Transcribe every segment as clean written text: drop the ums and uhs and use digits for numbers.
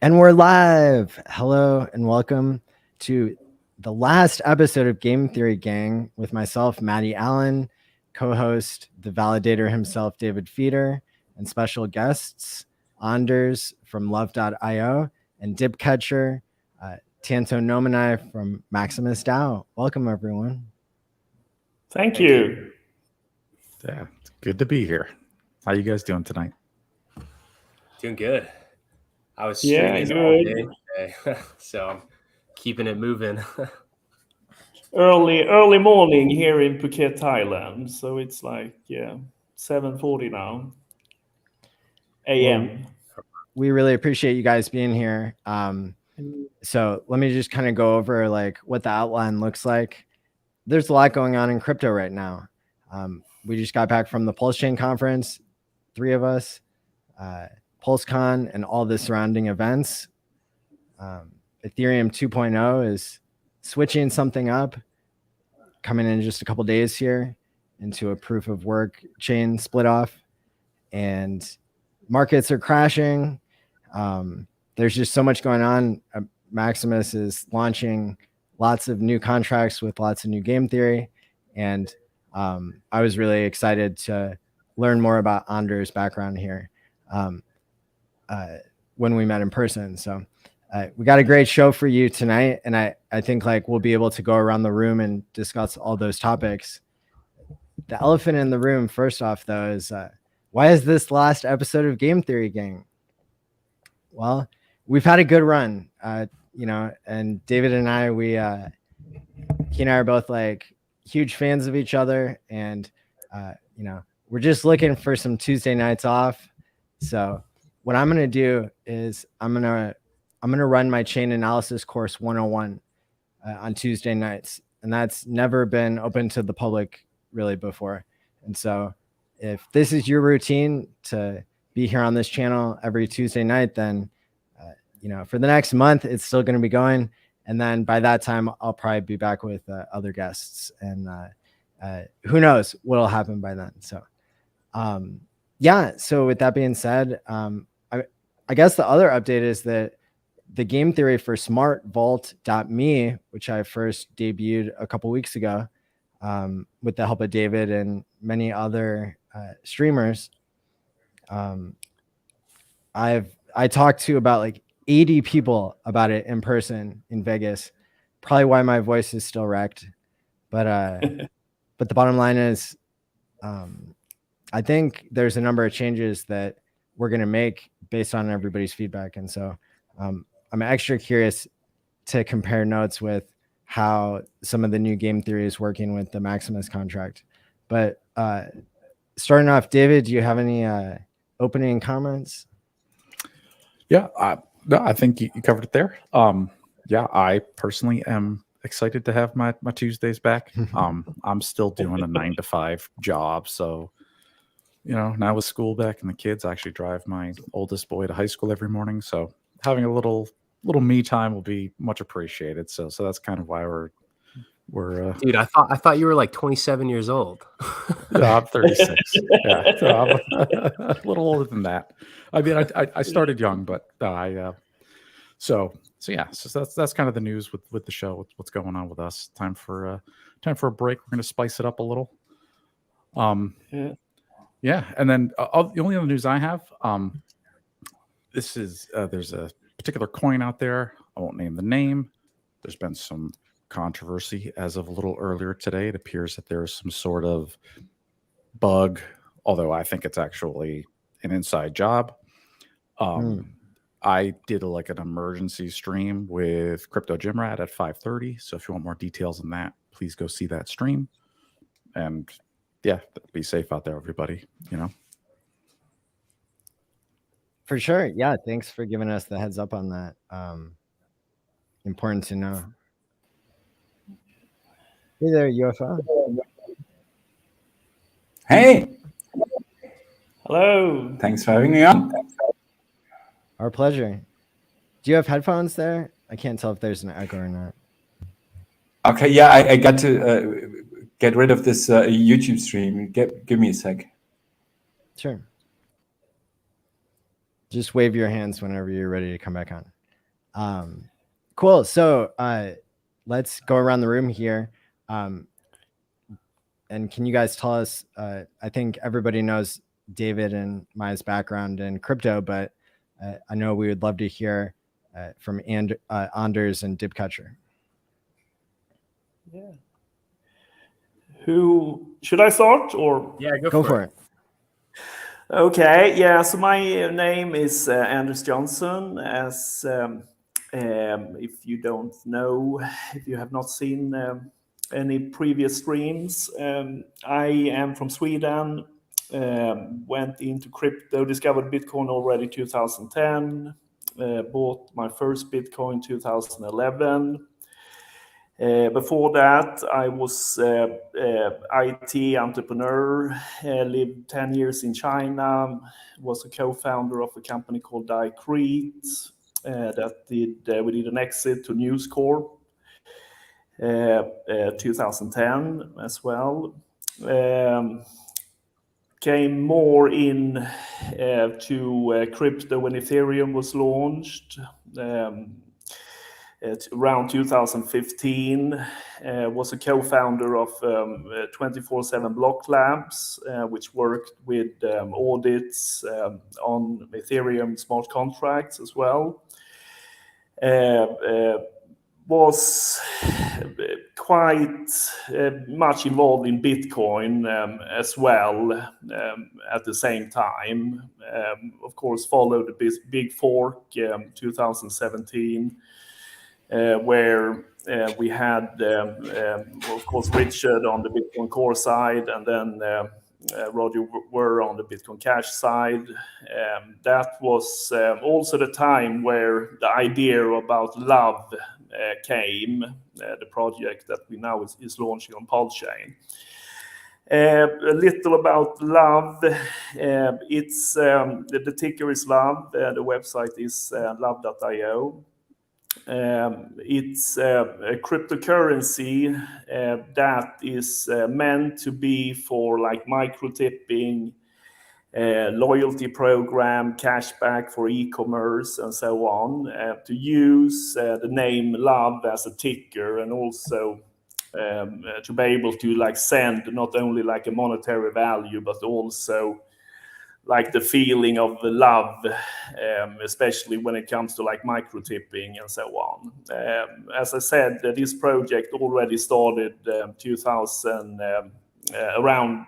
And we're live. Hello and welcome to the last episode of Game Theory Gang with myself, Maddie Allen, co-host, the validator himself, David Feeder, and special guests, Anders from Love.io, and Dipcatcher, Tanto Nomanai from Maximus DAO. Welcome, everyone. Thank you. Yeah, it's good to be here. How you guys doing tonight? Doing good. I was streaming all day today, so I'm keeping it moving. Early morning here in Phuket, Thailand. So it's like 7:40 now a.m. We really appreciate you guys being here. So let me just kind of go over like what the outline looks like. There's a lot going on in crypto right now. We just got back from the PulseChain conference, 3 of us, PulseCon, and all the surrounding events. Ethereum 2.0 is switching something up, coming in just a couple days here into a proof of work chain split off, and markets are crashing. There's just so much going on. Maximus is launching lots of new contracts with lots of new game theory, and I was really excited to learn more about Anders' background here when we met in person. So we got a great show for you tonight, and I think like we'll be able to go around the room and discuss all those topics. The elephant in the room, first off, though, is why is this last episode of Game Theory Gang? Well, we've had a good run, and David and I, he and I are both like huge fans of each other, and we're just looking for some Tuesday nights off. So what I'm gonna do is I'm gonna run my chain analysis course 101 on Tuesday nights, and that's never been open to the public really before. And so if this is your routine to be here on this channel every Tuesday night, then for the next month it's still going to be going, and then by that time I'll probably be back with other guests, and who knows what'll happen by then. So so with that being said, I guess the other update is that the game theory for smartvault.me, which I first debuted a couple weeks ago with the help of David and many other streamers, I talked to about like 80 people about it in person in Vegas. Probably why my voice is still wrecked, but the bottom line is, I think there's a number of changes that we're going to make based on everybody's feedback. And so I'm extra curious to compare notes with how some of the new game theory is working with the Maximus contract. But starting off, David, do you have any opening comments? Yeah, no, I think you covered it there. I personally am excited to have my Tuesdays back. I'm still doing a 9-to-5 job, so now with school back and the kids, I actually drive my oldest boy to high school every morning. So having a little me time will be much appreciated. So that's kind of why we're Dude, I thought you were like 27 years old. Yeah, I'm 36. Yeah, so I'm a little older than that. I mean, I started young, but so that's kind of the news with the show. What's going on with us? Time for a break. We're going to spice it up a little. Yeah, and then the only other news I have, this is there's a particular coin out there. I won't name the name. There's been some controversy as of a little earlier today. It appears that there's some sort of bug, although I think it's actually an inside job. I did an emergency stream with Crypto Gymrat at 5:30. So if you want more details on that, please go see that stream. And yeah, be safe out there, everybody. For sure. Yeah. Thanks for giving us the heads up on that. Important to know. Hey there, UFO. Hey. Hello. Thanks for having me on. Our pleasure. Do you have headphones there? I can't tell if there's an echo or not. Okay, yeah, I got to get rid of this YouTube stream. Give me a sec. Sure. Just wave your hands whenever you're ready to come back on. Cool. So let's go around the room here. And can you guys tell us, I think everybody knows David and Maya's background in crypto, but I know we would love to hear from Anders and Dibcutcher. Yeah. Who should I start or? Yeah, Go for it. Okay, yeah. So my name is Anders Johnson. As if you don't know, if you have not seen any previous streams, I am from Sweden. Went into crypto, discovered Bitcoin already 2010. Bought my first Bitcoin 2011. Before that, I was IT entrepreneur, lived 10 years in China, was a co-founder of a company called Dicrete we did an exit to News Corp 2010 as well. Came more in to crypto when Ethereum was launched. Around 2015, was a co-founder of 24/7 Block Labs, which worked with audits on Ethereum smart contracts as well. Was quite much involved in Bitcoin as well at the same time. Of course, followed the big fork 2017. Where we had, of course, Richard on the Bitcoin Core side, and then Roger were on the Bitcoin Cash side. That was also the time where the idea about Love came, the project that we now is launching on PulseChain. A little about Love. It's the ticker is Love. The website is love.io. It's a cryptocurrency that is meant to be for like micro tipping, loyalty program, cashback for e-commerce, and so on. To use the name Love as a ticker, and also to be able to like send not only like a monetary value, but also like the feeling of the love, especially when it comes to like micro tipping and so on. As I said, this project already started around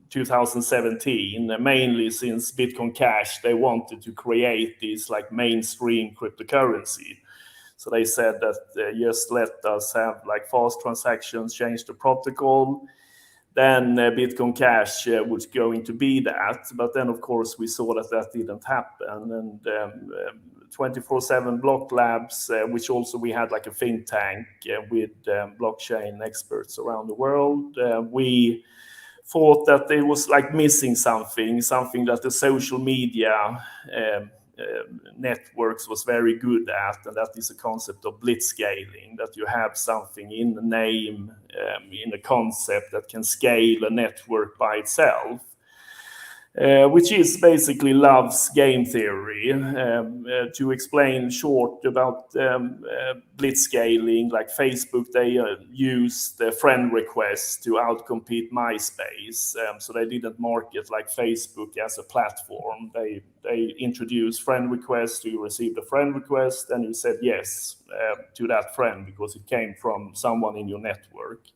2017, mainly since Bitcoin Cash, they wanted to create this like mainstream cryptocurrency. So they said that just let us have like fast transactions, change the protocol. Then Bitcoin Cash was going to be that. But then, of course, we saw that didn't happen. And 24/7 Block Labs, which also we had like a think tank with blockchain experts around the world. We thought that it was like missing something that the social media networks was very good at, and that is a concept of blitzscaling, that you have something in the name, in a concept that can scale a network by itself, which is basically Love's game theory. To explain short about blitzscaling, like Facebook, they use the friend requests to outcompete MySpace. So they didn't market like Facebook as a platform. They introduced friend requests. You received a friend request and you said yes to that friend because it came from someone in your network.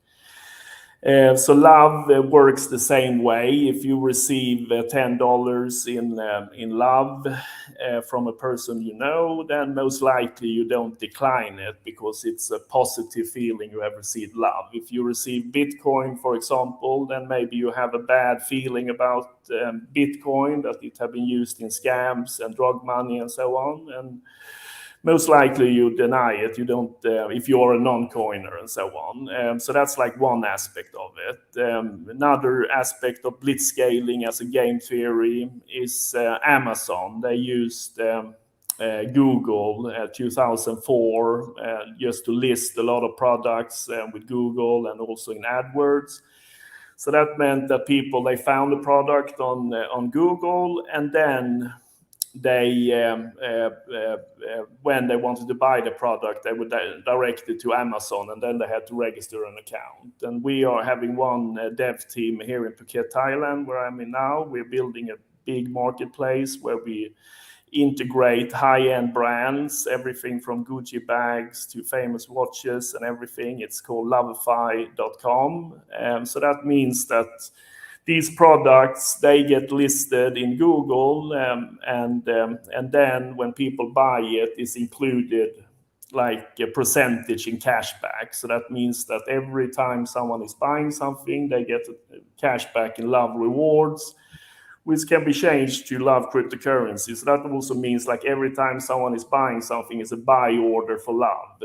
So Love works the same way. If you receive $10 in love from a person you know, then most likely you don't decline it because it's a positive feeling you have received love. If you receive Bitcoin, for example, then maybe you have a bad feeling about Bitcoin, that it have been used in scams and drug money and so on. And most likely you deny it. You don't, if you are a non-coiner and so on. So that's like one aspect of it. Another aspect of blitzscaling as a game theory is Amazon. They used Google 2004 just to list a lot of products with Google and also in AdWords. So that meant that people, they found the product on Google, and then when they wanted to buy the product, they would direct it to Amazon, and then they had to register an account. And we are having one dev team here in Phuket, Thailand, where I'm in now. We're building a big marketplace where we integrate high-end brands, everything from Gucci bags to famous watches and everything. It's called lovify.com. So that means that these products, they get listed in Google, and then when people buy it, it's included like a percentage in cashback. So that means that every time someone is buying something, they get cashback in Love rewards, which can be changed to Love cryptocurrency. So that also means like every time someone is buying something, it's a buy order for Love,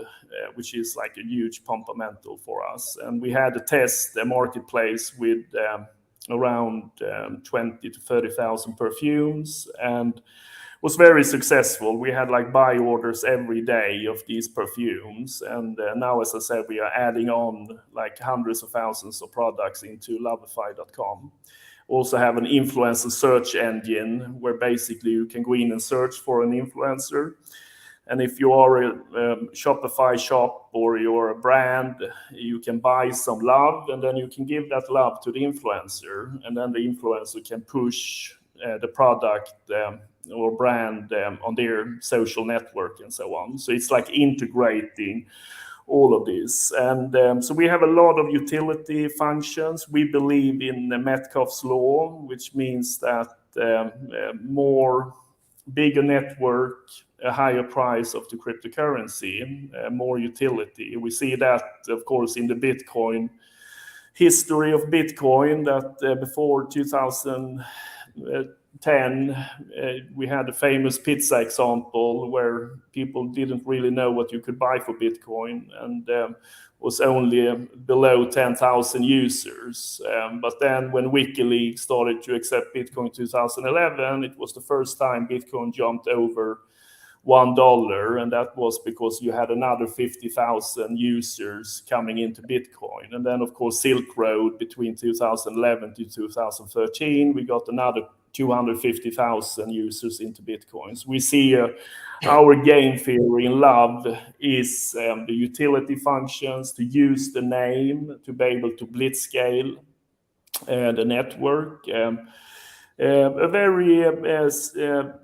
which is like a huge fundamental for us. And we had a marketplace with around 20 to 30,000 perfumes, and was very successful. We had like buy orders every day of these perfumes, and now, as I said, we are adding on like hundreds of thousands of products into lovify.com. Also have an influencer search engine where basically you can go in and search for an influencer. And if you are a Shopify shop or you're a brand, you can buy some love, and then you can give that love to the influencer, and then the influencer can push the product or brand on their social network and so on. So it's like integrating all of this. And so we have a lot of utility functions. We believe in Metcalfe's law, which means that more bigger network, a higher price of the cryptocurrency, more utility. We see that, of course, in the Bitcoin history of Bitcoin, that before 2010, we had a famous pizza example where people didn't really know what you could buy for Bitcoin, and was only below 10,000 users. But then when WikiLeaks started to accept Bitcoin in 2011, it was the first time Bitcoin jumped over $1, and that was because you had another 50,000 users coming into Bitcoin. And then, of course, Silk Road between 2011 to 2013, we got another 250,000 users into Bitcoin. So we see our game theory in Love is the utility functions, to use the name, to be able to blitzscale the network. A very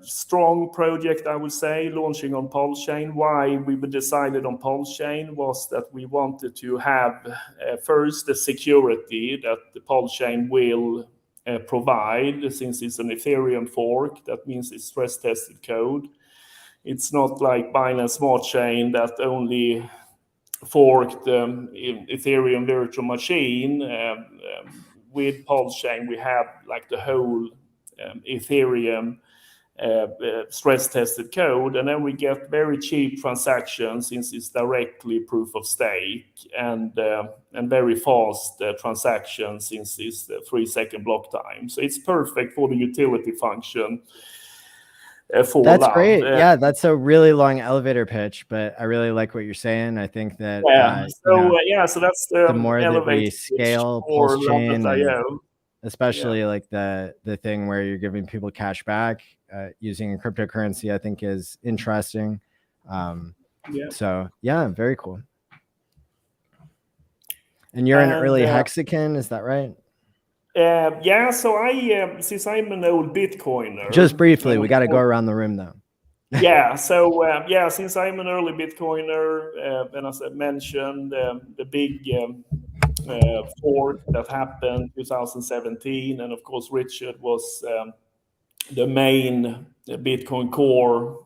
strong project, I would say, launching on PulseChain. Why we decided on PulseChain was that we wanted to have first the security that the PulseChain will provide, since it's an Ethereum fork. That means it's stress tested code. It's not like Binance Smart Chain that only forked Ethereum virtual machine. With PulseChain, we have like the whole Ethereum stress tested code, and then we get very cheap transactions since it's directly proof of stake, and very fast transactions since it's the 3-second block time. So it's perfect for the utility function. For that's Love. great. Yeah, that's a really long elevator pitch, but I really like what you're saying. I think that so that's the more that we scale PulseChain, especially like the thing where you're giving people cash back using cryptocurrency, I think is interesting. So yeah, very cool. And you're an early Hexagon, is that right? So I since I'm an old Bitcoiner. Just briefly, we got to go around the room though. Since I'm an early Bitcoiner, and as I mentioned, the big fork that happened 2017, and of course Richard was the main Bitcoin Core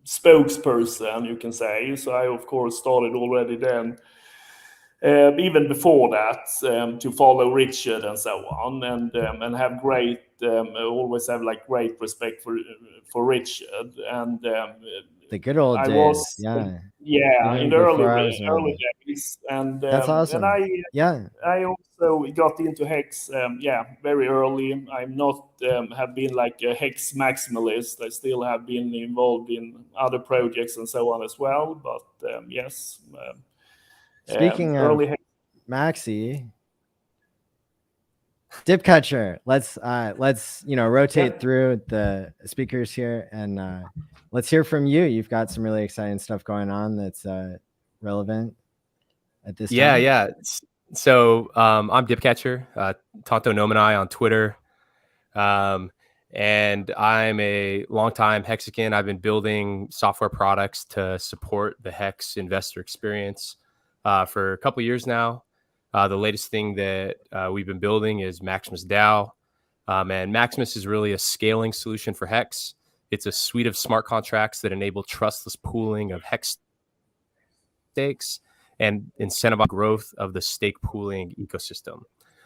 spokesperson, you can say. So I of course started already then, even before that, to follow Richard and so on, and have great always have like great respect for Richard, and the good old days. In the early days, and that's awesome. And I also got into Hex very early. I'm not have been like a Hex maximalist. I still have been involved in other projects and so on as well, but yes. Speaking of Maxi, Dip catcher. Let's rotate through the speakers here, and let's hear from you. You've got some really exciting stuff going on that's relevant at this time. Yeah. So I'm Dip Catcher, Tonto Nomanai on Twitter. And I'm a longtime Hexican. I've been building software products to support the Hex investor experience for a couple years now. The latest thing that we've been building is Maximus DAO. And Maximus is really a scaling solution for Hex. It's a suite of smart contracts that enable trustless pooling of Hex stakes and incentivize growth of the stake pooling ecosystem.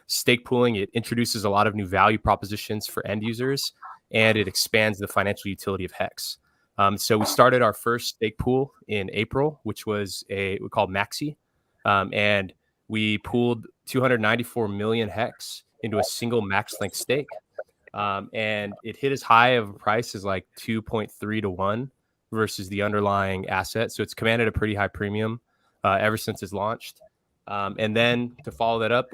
Stake pooling, it introduces a lot of new value propositions for end users, and it expands the financial utility of Hex. So we started our first stake pool in April, which was we called Maxi, and we pooled 294 million Hex into a single max length stake. And it hit as high of a price as like 2.3 to 1 versus the underlying asset. So it's commanded a pretty high premium ever since it's launched. And then to follow that up,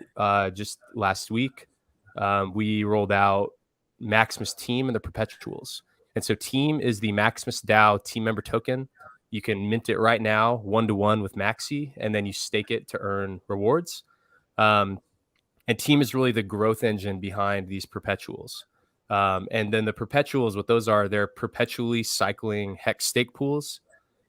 just last week, we rolled out Maximus Team and the Perpetuals. And so Team is the Maximus DAO team member token. You can mint it right now, 1-to-1 with Maxi, and then you stake it to earn rewards. And Team is really the growth engine behind these Perpetuals. And then the Perpetuals, what those are, they're perpetually cycling Hex stake pools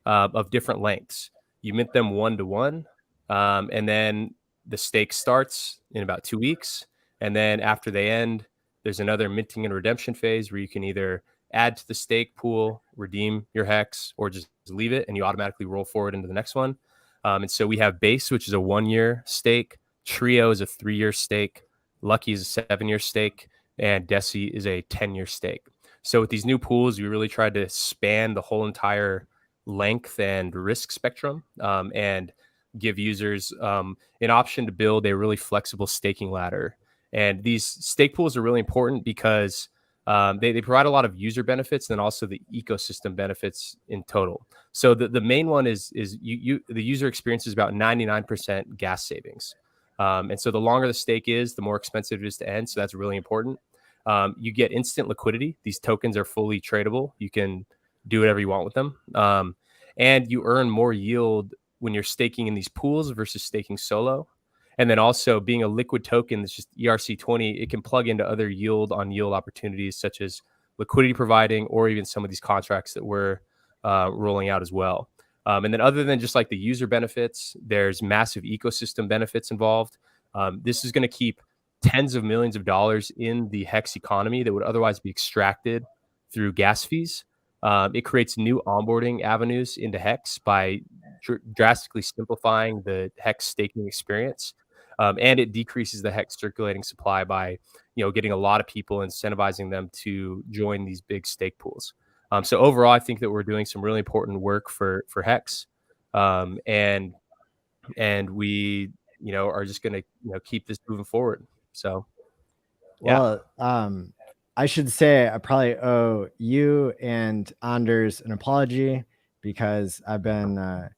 of different lengths. You mint them 1-to-1. And then the stake starts in about 2 weeks. And then after they end, there's another minting and redemption phase where you can either add to the stake pool, redeem your Hex, or just leave it and you automatically roll forward into the next one. And so we have Base, which is a 1-year stake. Trio is a 3-year stake. Lucky is a 7-year stake. And Desi is a 10-year stake. So with these new pools, we really tried to span the whole entire length and risk spectrum and give users an option to build a really flexible staking ladder. And these stake pools are really important because they provide a lot of user benefits and also the ecosystem benefits in total. So the main one is the user experience is about 99% gas savings. And so the longer the stake is, the more expensive it is to end. So that's really important. You get instant liquidity. These tokens are fully tradable. You can do whatever you want with them. And you earn more yield when you're staking in these pools versus staking solo. And then also being a liquid token that's just ERC20, it can plug into other yield on yield opportunities such as liquidity providing or even some of these contracts that we're rolling out as well. And then other than just like the user benefits, there's massive ecosystem benefits involved. This is going to keep tens of millions of dollars in the Hex economy that would otherwise be extracted through gas fees. It creates new onboarding avenues into Hex by drastically simplifying the Hex staking experience. And it decreases the Hex circulating supply by, getting a lot of people, incentivizing them to join these big stake pools. So overall, I think that we're doing some really important work for Hex. And we, are just going to, keep this moving forward. So, yeah. Well, I should say I probably owe you and Anders an apology because I've been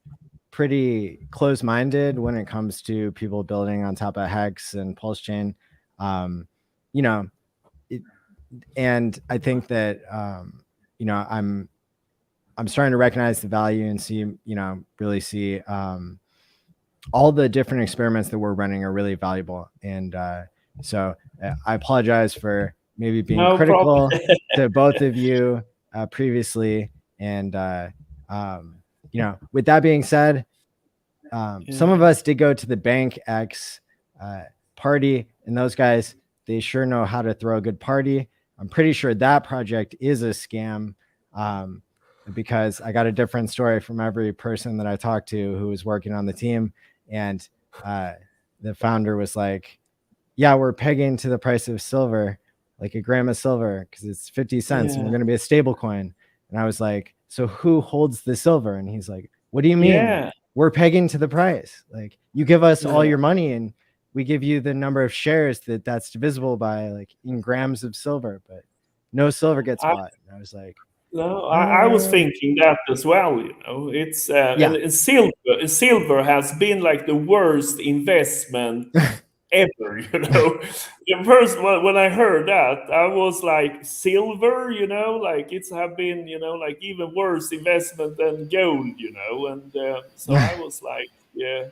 pretty close-minded when it comes to people building on top of Hex and PulseChain. And I think that I'm starting to recognize the value and see, really see all the different experiments that we're running are really valuable. And so I apologize for maybe being critical to both of you previously. And, with that being said, some of us did go to the Bank X party, and those guys, they sure know how to throw a good party. I'm pretty sure that project is a scam because I got a different story from every person that I talked to who was working on the team. And the founder was like, yeah, we're pegging to the price of silver, like a gram of silver, because it's 50 cents and we're going to be a stable coin. And I was like, so who holds the silver? And he's like, what do you mean? Yeah. We're pegging to the price. Like, you give us all your money and we give you the number of shares that's divisible by, like, in grams of silver, but no silver gets bought. And I was like, no, I was thinking that as well. It's and silver has been like the worst investment ever, you know. The first when I heard that, I was like, silver, you know, like it's have been, you know, like even worse investment than gold, you know. And so I was like, yeah,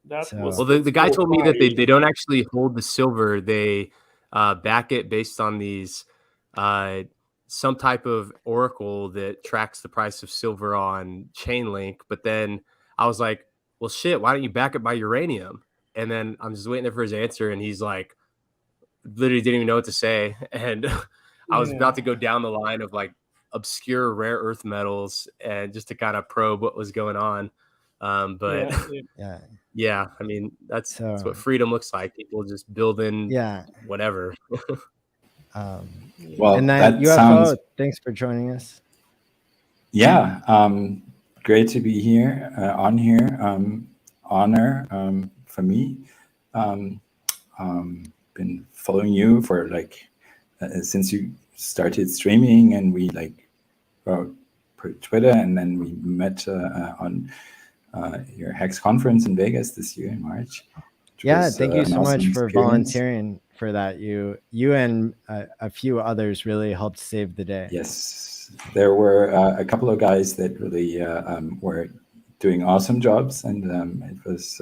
that was So Well, the guy caught told me my that they don't actually hold the silver. They back it based on these some type of oracle that tracks the price of silver on Chainlink. But then I was like, well, shit, why don't you back it by uranium? And then I'm just waiting there for his answer, and he's like, literally didn't even know what to say. And I was about to go down the line of like obscure rare earth metals and just to kind of probe what was going on. But yeah. yeah, I mean, that's so what freedom looks like. People just building yeah. whatever. Well, And then that UFO, sounds, thanks for joining us. yeah, great to be here, on here. Honor for me. Been following you for like since you started streaming, and we like wrote per Twitter, and then we met on your HEX conference in Vegas this year in March. Yeah, thank you an so much awesome for experience. volunteering for that. You and a few others really helped save the day. Yes, there were a couple of guys that really were doing awesome jobs, and it was.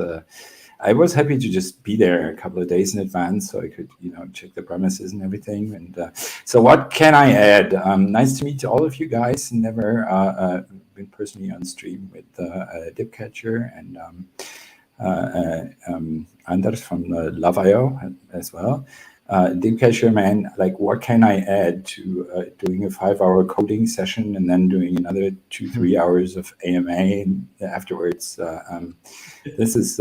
I was happy to just be there a couple of days in advance, so I could, you know, check the premises and everything. And so, what can I add? Nice to meet all of you guys. Never been personally on stream with Dipcatcher and Anders from Love.io as well. Dipcatcher, man, like, what can I add to doing a 5-hour coding session and then doing another 2-3 hours of AMA and afterwards? This is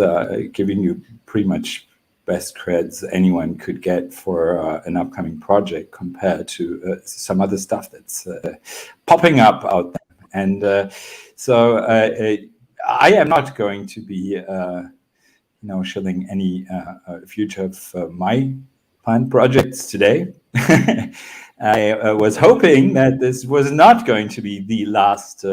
giving you pretty much best creds anyone could get for an upcoming project compared to some other stuff that's popping up out there. And so I am not going to be, shilling any future of my planned projects today. I was hoping that this was not going to be the last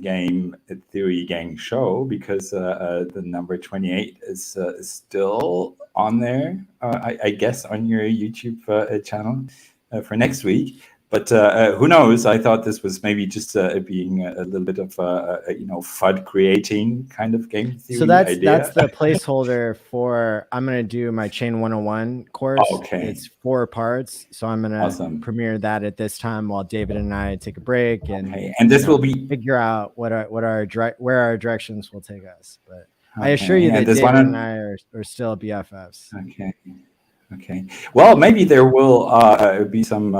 game theory gang show, because the number 28 is still on there, I guess on your YouTube channel for next week. But who knows? I thought this was maybe just being a little bit of FUD creating kind of game theory So that's idea. the placeholder for, I'm going to do my Chain 101 course. Okay. It's 4 parts. So I'm going to Awesome. premiere that at this time while David and I take a break and, Okay. And this will be figure out where our directions will take us. But I okay. assure you that And this David one and I are still BFFs. Okay. Okay. Well, maybe there will be some,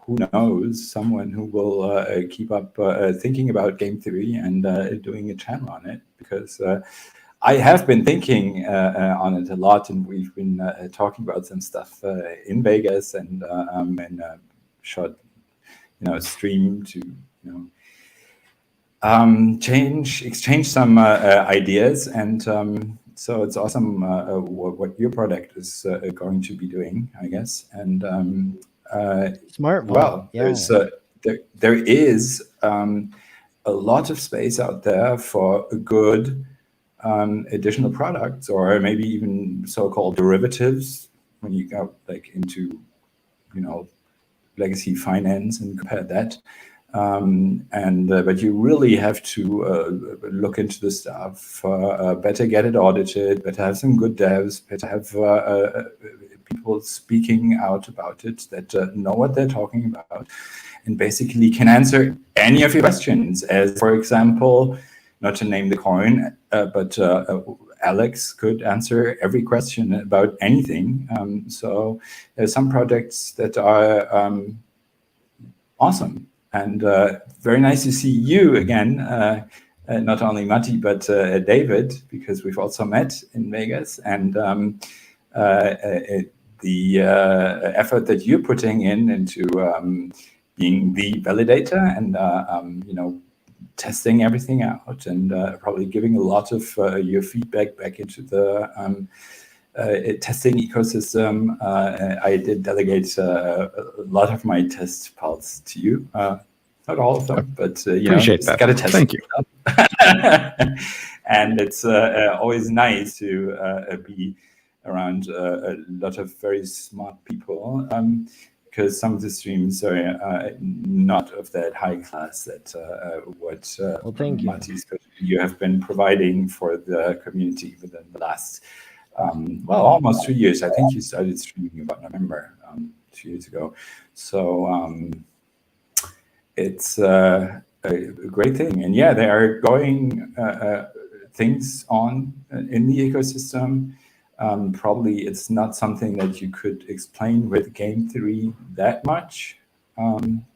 who knows, someone who will keep up thinking about game theory and doing a channel on it, because I have been thinking on it a lot, and we've been talking about some stuff in Vegas and a short, stream to, exchange some ideas. And so it's awesome what your product is going to be doing, I guess. And Smart. well, yeah. there is a lot of space out there for good additional products, or maybe even so-called derivatives, when you go like into, legacy finance and compare that. But you really have to look into the stuff, better get it audited, better have some good devs, better have people speaking out about it that know what they're talking about and basically can answer any of your questions. As, for example, not to name the coin, but Alex could answer every question about anything. So there's some projects that are awesome. And very nice to see you again, not only Matti, but David, because we've also met in Vegas. And the effort that you're putting into being the validator and, testing everything out, and probably giving a lot of your feedback back into the testing ecosystem. I did delegate a lot of my test pulse to you. not all of them, but Appreciate that. gotta test. Thank you. And it's always nice to be around a lot of very smart people, because some of the streams are not of that high class that what Well, thank you. Matti, you have been providing for the community within the last almost 2 years. I think you started streaming about November 2 years ago. So it's a great thing. And yeah, there are going things on in the ecosystem. Probably it's not something that you could explain with game theory that much,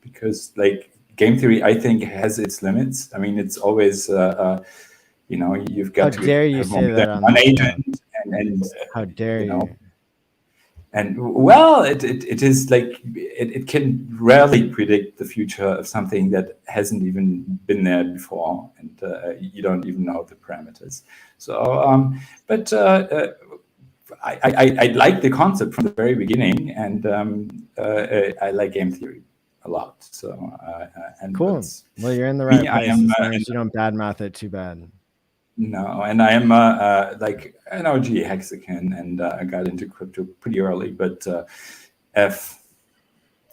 because like game theory, I think, has its limits. I mean, it's always, you've got How to dare you have say only that on one this agent, and How dare you? And well, it is like it can rarely predict the future of something that hasn't even been there before, and you don't even know the parameters. So, but I like the concept from the very beginning, and I like game theory a lot. So, and Cool. Well, you're in the right me, place I am, as long as you don't badmouth it too bad. No, and I am like an OG hexagon, and I got into crypto pretty early, but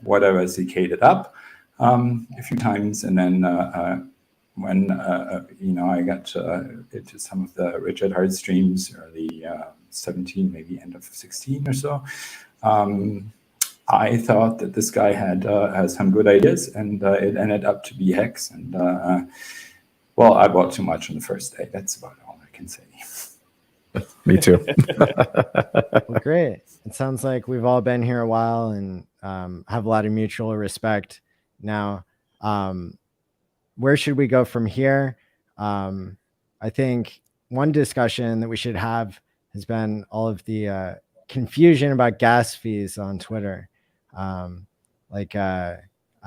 whatever CK'd it up a few times, and then when I got into some of the Richard Hart streams, early 17, maybe end of 16 or so, I thought that this guy had some good ideas, and it ended up to be HEX, and well, I bought too much on the first day. That's about all I can say. Me too. Well, great. It sounds like we've all been here a while and have a lot of mutual respect. Now, where should we go from here? I think one discussion that we should have has been all of the confusion about gas fees on Twitter. I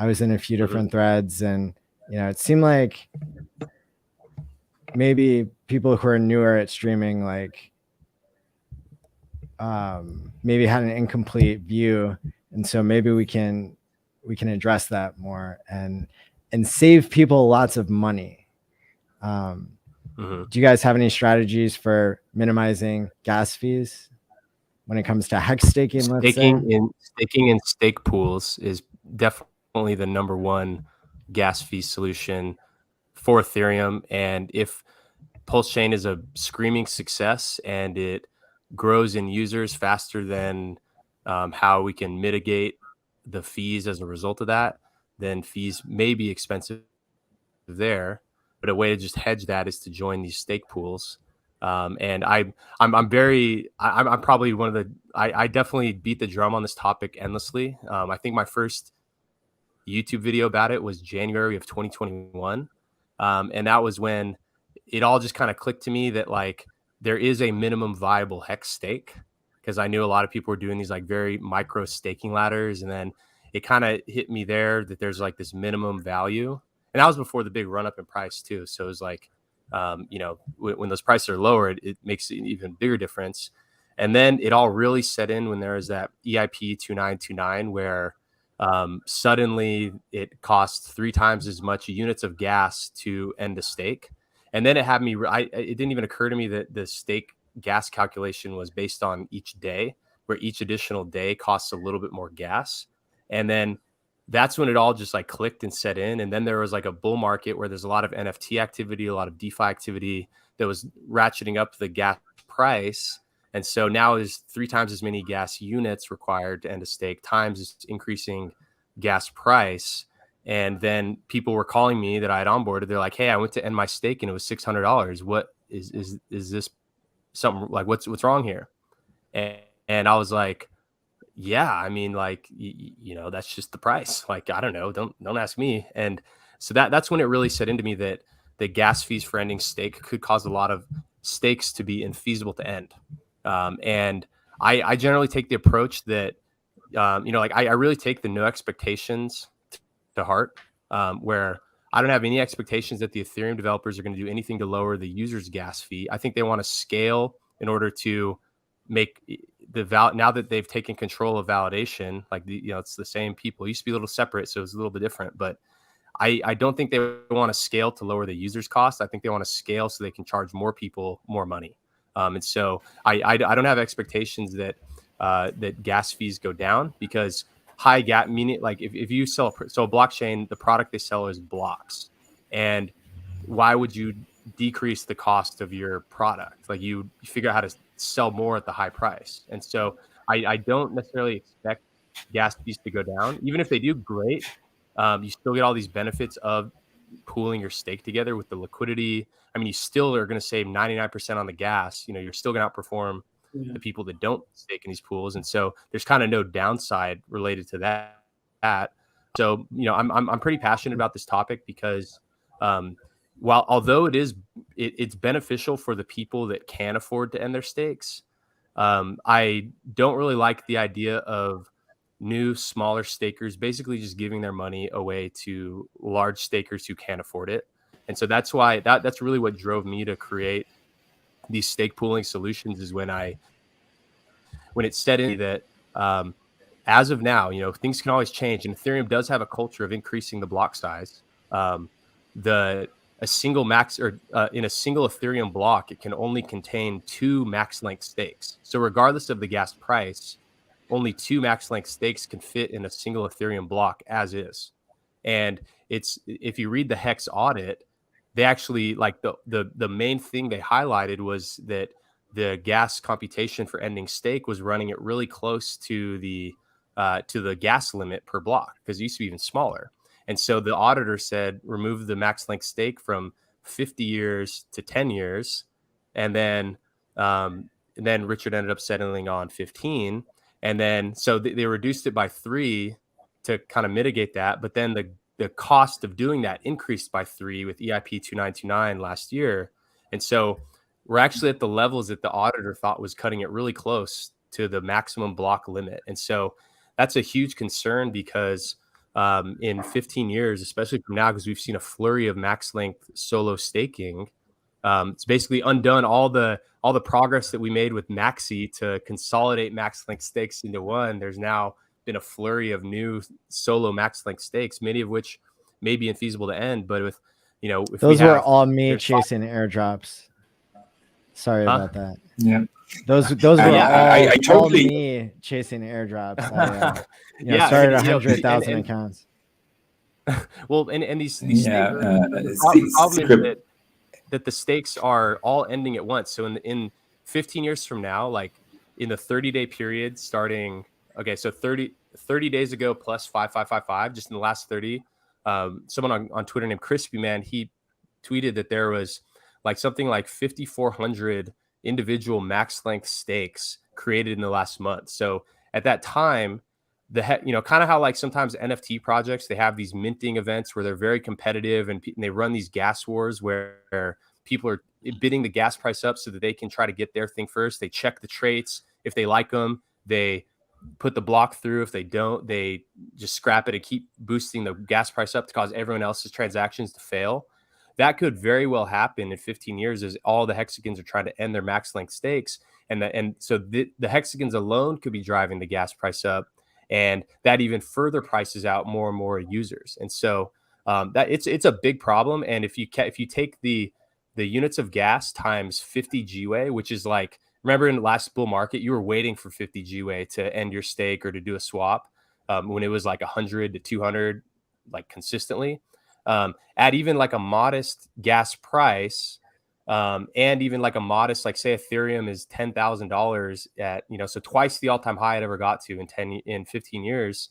was in a few different threads, and it seemed like maybe people who are newer at streaming maybe had an incomplete view, and so maybe we can address that more and save people lots of money. Do you guys have any strategies for minimizing gas fees when it comes to HEX staking? Staking in stake pools is definitely the number one gas fee solution for Ethereum. And if PulseChain is a screaming success and it grows in users faster than how we can mitigate the fees as a result of that, then fees may be expensive there. But a way to just hedge that is to join these stake pools. And I'm probably one of the, I definitely beat the drum on this topic endlessly. I think my first YouTube video about it was January of 2021. And that was when it all just kind of clicked to me that like there is a minimum viable HEX stake, because I knew a lot of people were doing these like very micro staking ladders. And then it kind of hit me there that there's like this minimum value. And that was before the big run up in price too. So it was like, when those prices are lower, it makes an even bigger difference. And then it all really set in when there was that EIP 2929, where suddenly it costs 3 times as much units of gas to end a stake. And then it had me, it didn't even occur to me that the stake gas calculation was based on each day, where each additional day costs a little bit more gas. And then that's when it all just like clicked and set in. And then there was like a bull market where there's a lot of NFT activity, a lot of DeFi activity that was ratcheting up the gas price. And so now is 3 times as many gas units required to end a stake, times is increasing gas price. And then people were calling me that I had onboarded. They're like, "Hey, I went to end my stake and it was $600. What is this something like what's wrong here?" And I was like, yeah, I mean, like, that's just the price. Like, I don't know. Don't ask me. And so that's when it really set into me that the gas fees for ending stake could cause a lot of stakes to be infeasible to end. And I generally take the approach that, I really take the no expectations to heart, where I don't have any expectations that the Ethereum developers are going to do anything to lower the user's gas fee. I think they want to scale in order to make now that they've taken control of validation, like it's the same people. It used to be a little separate, so it's a little bit different. But I don't think they want to scale to lower the user's cost. I think they want to scale so they can charge more people more money. And so I don't have expectations that that gas fees go down, because high gas, meaning like if you sell a blockchain, the product they sell is blocks, and why would you decrease the cost of your product? Like you figure out how to sell more at the high price. And so I don't necessarily expect gas fees to go down. Even if they do, great. You still get all these benefits of pooling your stake together with the liquidity. I mean, you still are going to save 99% on the gas. You know, you're still going to outperform the people that don't stake in these pools. And so there's kind of no downside related to that. So, you know, I'm pretty passionate about this topic because although it's beneficial for the people that can afford to end their stakes, I don't really like the idea of new smaller stakers basically just giving their money away to large stakers who can't afford it. And so that's why that's really what drove me to create these stake pooling solutions, is when it said in that as of now, you know, things can always change, and Ethereum does have a culture of increasing the block size. A single max or in a single Ethereum block, it can only contain 2 max length stakes. So regardless of the gas price, only 2 max length stakes can fit in a single Ethereum block as is. And if you read the HEX audit, they actually, like, the main thing they highlighted was that the gas computation for ending stake was running it really close to the gas limit per block, because it used to be even smaller. And so the auditor said, remove the max length stake from 50 years to 10 years. And then Richard ended up settling on 15. And then so they reduced it by 3 to kind of mitigate that. But then the cost of doing that increased by 3 with EIP 2929 last year. And so we're actually at the levels that the auditor thought was cutting it really close to the maximum block limit. And so that's a huge concern, because in 15 years, especially from now, because we've seen a flurry of max length solo staking, it's basically undone all the progress that we made with Maxi to consolidate max length stakes into one. There's now been a flurry of new solo max length stakes, many of which may be infeasible to end. But with, you know, if those were all me chasing airdrops. Sorry about that. Yeah. Those were I totally all me chasing airdrops. I started 100,000 accounts. Well, and these yeah, the problem is that the stakes are all ending at once. So in 15 years from now, like in the 30-day period starting, okay, so 30 days ago plus 5555, just in the last 30, someone on Twitter named Crispy Man, he tweeted that there was like something like 5,400 individual max length stakes created in the last month. So at that time, kind of how like sometimes NFT projects, they have these minting events where they're very competitive and they run these gas wars where people are bidding the gas price up so that they can try to get their thing first. They check the traits. If they like them, they put the block through. If they don't, they just scrap it and keep boosting the gas price up to cause everyone else's transactions to fail. That could very well happen in 15 years as all the hexagons are trying to end their max length stakes. And so the hexagons alone could be driving the gas price up, and that even further prices out more and more users. And so that it's a big problem. And if you take the units of gas times 50 GWay, which is like, remember in the last bull market, you were waiting for 50 GWay to end your stake or to do a swap when it was like 100 to 200, like consistently. At even like a modest gas price, and even like a modest, like say Ethereum is $10,000 at, so twice the all-time high it ever got to in 15 years,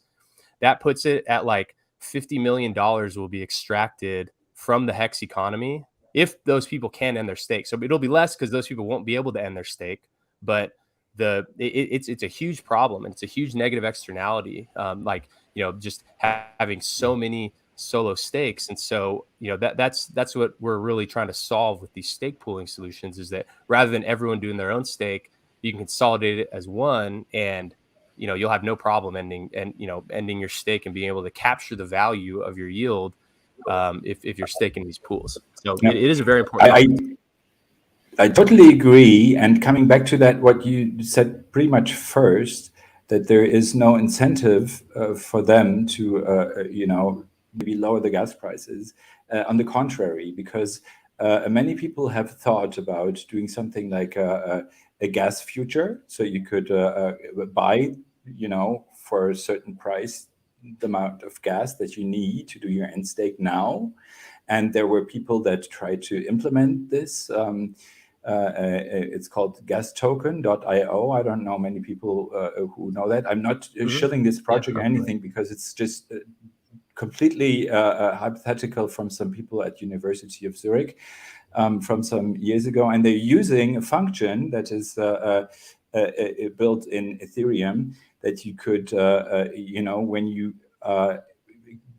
that puts it at like $50 million will be extracted from the HEX economy if those people can end their stake. So it'll be less because those people won't be able to end their stake, but it's a huge problem, and it's a huge negative externality. Just having so many solo stakes. And so, that's what we're really trying to solve with these stake pooling solutions, is that rather than everyone doing their own stake, you can consolidate it as one, and you'll have no problem ending your stake and being able to capture the value of your yield if you're staking these pools. So it is a very important I totally agree. And coming back to that, what you said pretty much first, that there is no incentive for them to maybe lower the gas prices. On the contrary, because many people have thought about doing something like a gas future. So you could buy, for a certain price, the amount of gas that you need to do your end stake now. And there were people that tried to implement this. It's called gastoken.io. I don't know many people who know that. I'm not shilling this project or anything, because it's just completely hypothetical from some people at University of Zurich from some years ago. And they're using a function that is built in Ethereum that you could, when you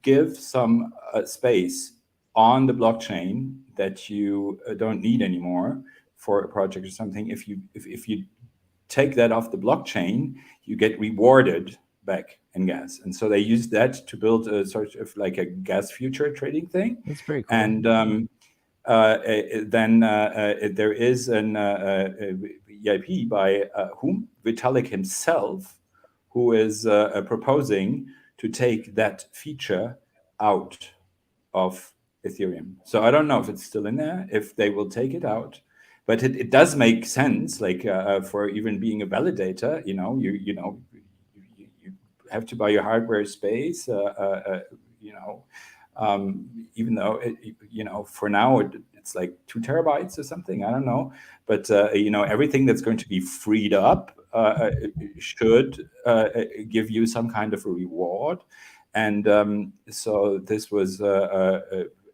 give some space on the blockchain that you don't need anymore for a project or something, if you take that off the blockchain, you get rewarded back in gas. And so they use that to build a sort of like a gas future trading thing. That's pretty cool. And then there is an EIP by whom? Vitalik himself, who is proposing to take that feature out of Ethereum. So I don't know if it's still in there, if they will take it out, but it does make sense. Like for even being a validator, you have to buy your hardware space. Even though for now it's like 2 terabytes or something. I don't know, but everything that's going to be freed up should give you some kind of a reward. And so this was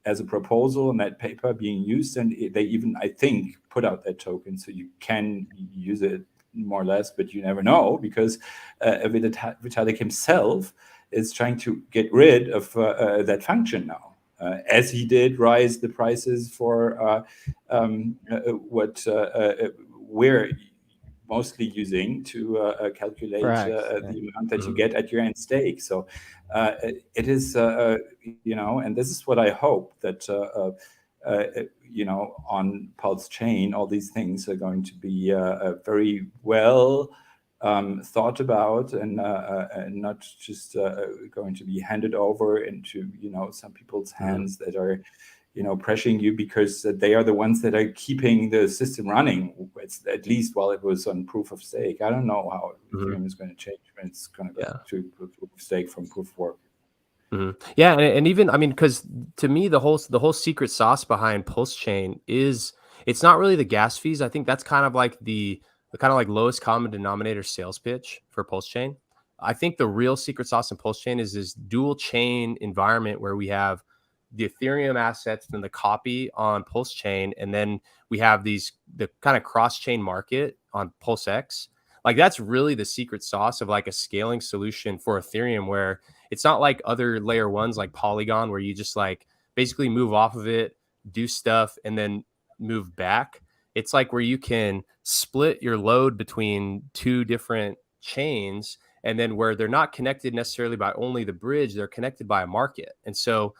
as a proposal in that paper being used, and they even, I think, put out that token so you can use it more or less, but you never know, because Vitalik himself is trying to get rid of that function now, as he did rise the prices for what we're mostly using to calculate the amount that you get at your end stake. So it is, and this is what I hope that, on PulseChain, all these things are going to be very well thought about, and not just going to be handed over into, some people's hands that are, pressuring you, because they are the ones that are keeping the system running. It's, at least while it was on proof of stake. I don't know how Ethereum is going to change when it's going to go to proof of stake from proof of work. Yeah, and even, I mean, because to me the whole secret sauce behind PulseChain is, it's not really the gas fees. I think that's kind of like the kind of like lowest common denominator sales pitch for PulseChain. I think the real secret sauce in PulseChain is this dual chain environment where we have the Ethereum assets and the copy on PulseChain, and then we have the kind of cross-chain market on PulseX. Like, that's really the secret sauce of like a scaling solution for Ethereum, where it's not like other layer ones like Polygon, where you just like basically move off of it, do stuff, and then move back. It's like where you can split your load between 2 different chains, and then where they're not connected necessarily by only the bridge, they're connected by a market. And so,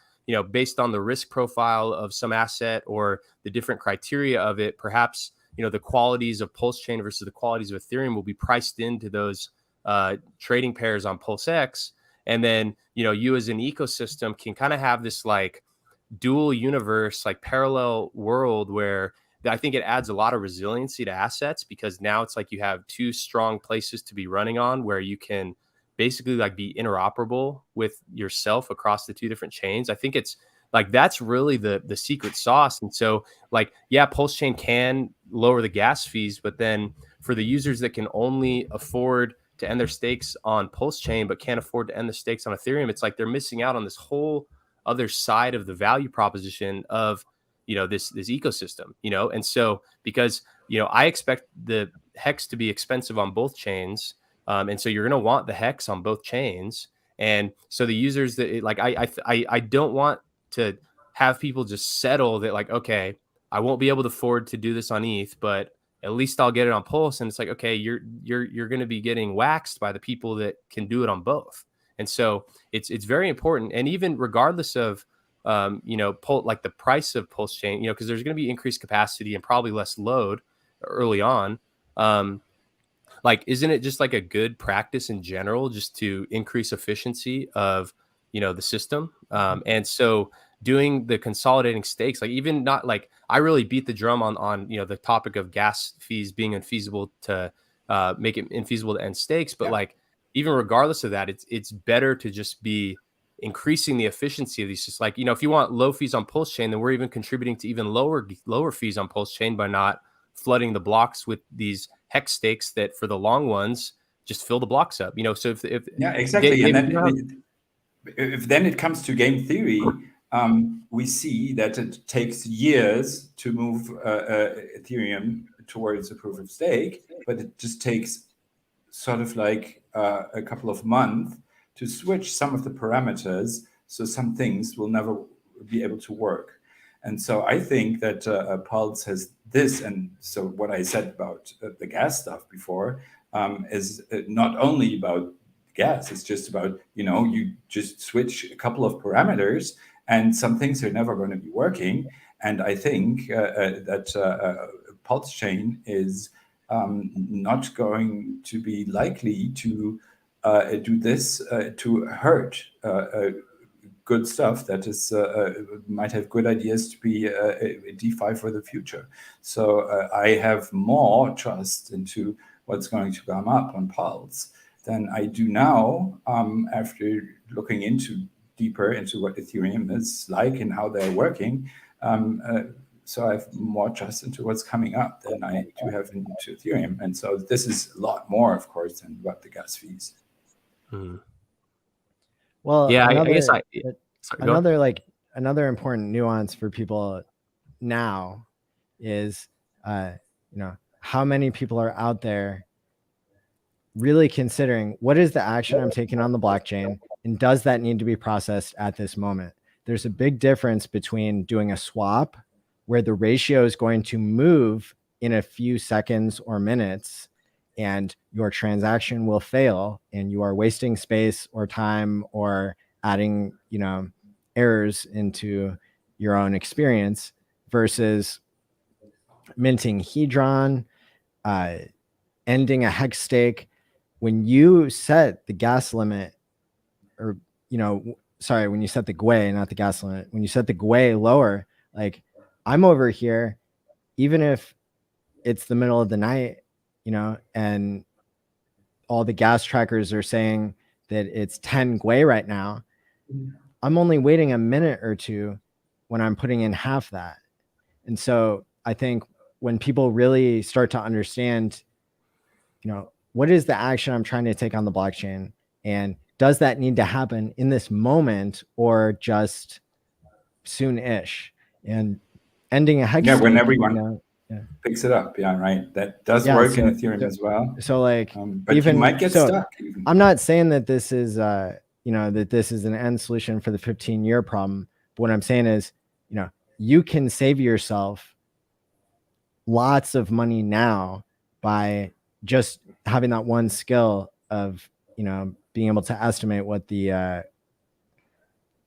based on the risk profile of some asset or the different criteria of it, perhaps, the qualities of PulseChain versus the qualities of Ethereum will be priced into those trading pairs on PulseX. And then, you as an ecosystem can kind of have this like dual universe, like parallel world, where I think it adds a lot of resiliency to assets, because now it's like you have 2 strong places to be running on, where you can basically like be interoperable with yourself across the 2 different chains. I think it's like, that's really the secret sauce. And so like, yeah, PulseChain can lower the gas fees, but then for the users that can only afford to end their stakes on PulseChain, but can't afford to end the stakes on Ethereum, it's like they're missing out on this whole other side of the value proposition of, this ecosystem, and so, because, I expect the HEX to be expensive on both chains. And so you're going to want the HEX on both chains. And so the users that like, I don't want to have people just settle that like, okay, I won't be able to afford to do this on ETH, but at least I'll get it on Pulse. And it's like, okay, you're going to be getting waxed by the people that can do it on both. And so it's very important. And even regardless of, like the price of PulseChain, because there's going to be increased capacity and probably less load early on. Like, isn't it just like a good practice in general just to increase efficiency of, the system? And so doing the consolidating stakes, like even not like I really beat the drum on the topic of gas fees being infeasible to make it infeasible to end stakes, but like even regardless of that, it's better to just be increasing the efficiency of these. Just like, if you want low fees on PulseChain, then we're even contributing to even lower fees on PulseChain by not flooding the blocks with these hex stakes that for the long ones just fill the blocks up. So if yeah, exactly. David, And then if then it comes to game theory, we see that it takes years to move Ethereum towards a proof of stake, but it just takes sort of like a couple of months to switch some of the parameters, so some things will never be able to work. And so I think that Pulse has this, and so what I said about the gas stuff before is not only about gas, it's just about, you just switch a couple of parameters and some things are never going to be working. And I think that PulseChain is not going to be likely to do this to hurt good stuff that is might have good ideas to be DeFi for the future. So I have more trust into what's going to come up on Pulse than I do now after looking deeper into what Ethereum is like and how they're working. So I have more trust into what's coming up than I do have into Ethereum. And so this is a lot more, of course, than what the gas fees. Well, yeah, another, I guess another important nuance for people now is, how many people are out there really considering what is the action I'm taking on the blockchain, and does that need to be processed at this moment? There's a big difference between doing a swap where the ratio is going to move in a few seconds or minutes and your transaction will fail and you are wasting space or time or adding, errors into your own experience, versus minting Hedron, ending a hex stake. When you set the gas limit, or, when you set the GUI, not the gas limit, when you set the GUI lower, like I'm over here, even if it's the middle of the night, and all the gas trackers are saying that it's 10 GUI right now, I'm only waiting a minute or two when I'm putting in half that. And so I think when people really start to understand, what is the action I'm trying to take on the blockchain, and does that need to happen in this moment or just soon-ish? And ending a hex when stake, everyone picks it up, right? That does work in Ethereum as well. So like, but even, you might get stuck. Even. I'm not saying that this is that this is an end solution for the 15-year problem. But what I'm saying is, you can save yourself lots of money now by just having that one skill of, being able to estimate what the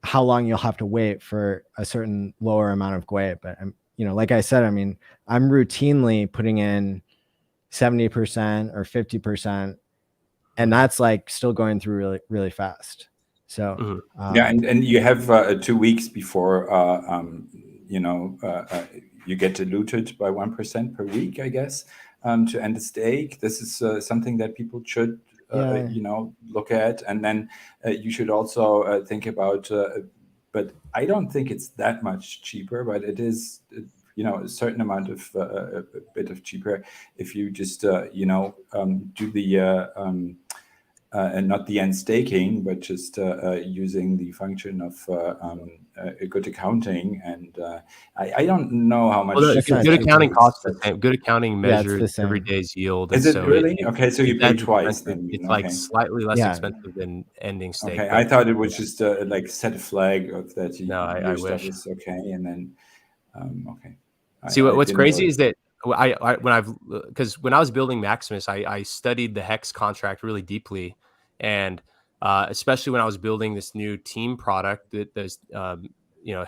how long you'll have to wait for a certain lower amount of GUI. But like I said, I'm routinely putting in 70% or 50%, and that's like still going through really, really fast. So and you have 2 weeks before you get diluted by 1% per week, I guess, to end the stake. This is something that people should look at, and then you should also think about. But I don't think it's that much cheaper, but it is. A certain amount of a bit of cheaper if you just do the and not the end staking, but just using the function of good accounting. And I don't know how much. Well, good accounting costs the same. Good accounting measures every day's yield. Is it really? Okay, so you pay twice. Then it's like slightly less expensive than ending stake. Okay, I thought it was just like set a flag of that. I stuff wish. is okay, and then okay. See, what's crazy is that because when I was building Maximus, I studied the Hex contract really deeply, and especially when I was building this new team product that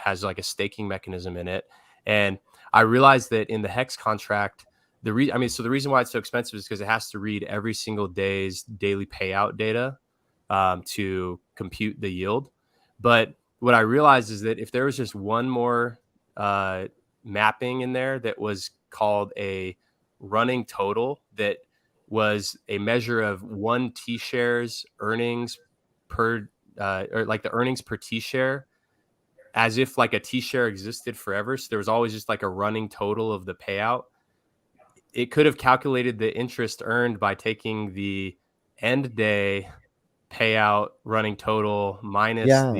has like a staking mechanism in it, and I realized that in the Hex contract, the reason why it's so expensive is because it has to read every single day's daily payout data to compute the yield. But what I realized is that if there was just one more mapping in there that was called a running total, that was a measure of one TShares earnings per or like the earnings per TShare, as if like a TShare existed forever. So there was always just like a running total of the payout. It could have calculated the interest earned by taking the end day payout running total minus Yeah.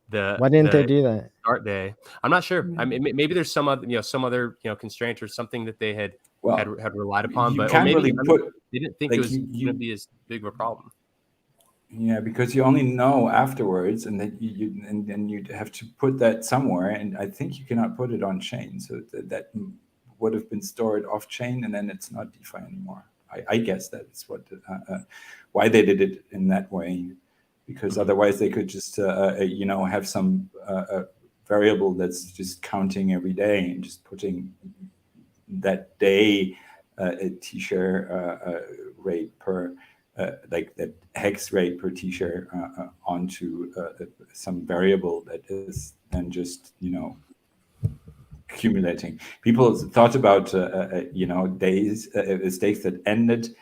the Why didn't they do that? start day. I'm not sure. I mean, maybe there's some other constraint or something that they had Well, relied upon, you but or can't maybe really put they didn't think like it was going to you be as big of a problem. yeah, because you only know afterwards, and then and then you'd have to put that somewhere, and I think you cannot put it on chain, so that would have been stored off chain, and then it's not DeFi anymore. I guess that's what why they did it in that way, because otherwise they could just have some variable that's just counting every day and just putting that day a TShare rate per like that hex rate per TShare onto some variable that is then just accumulating. People thought about days stakes that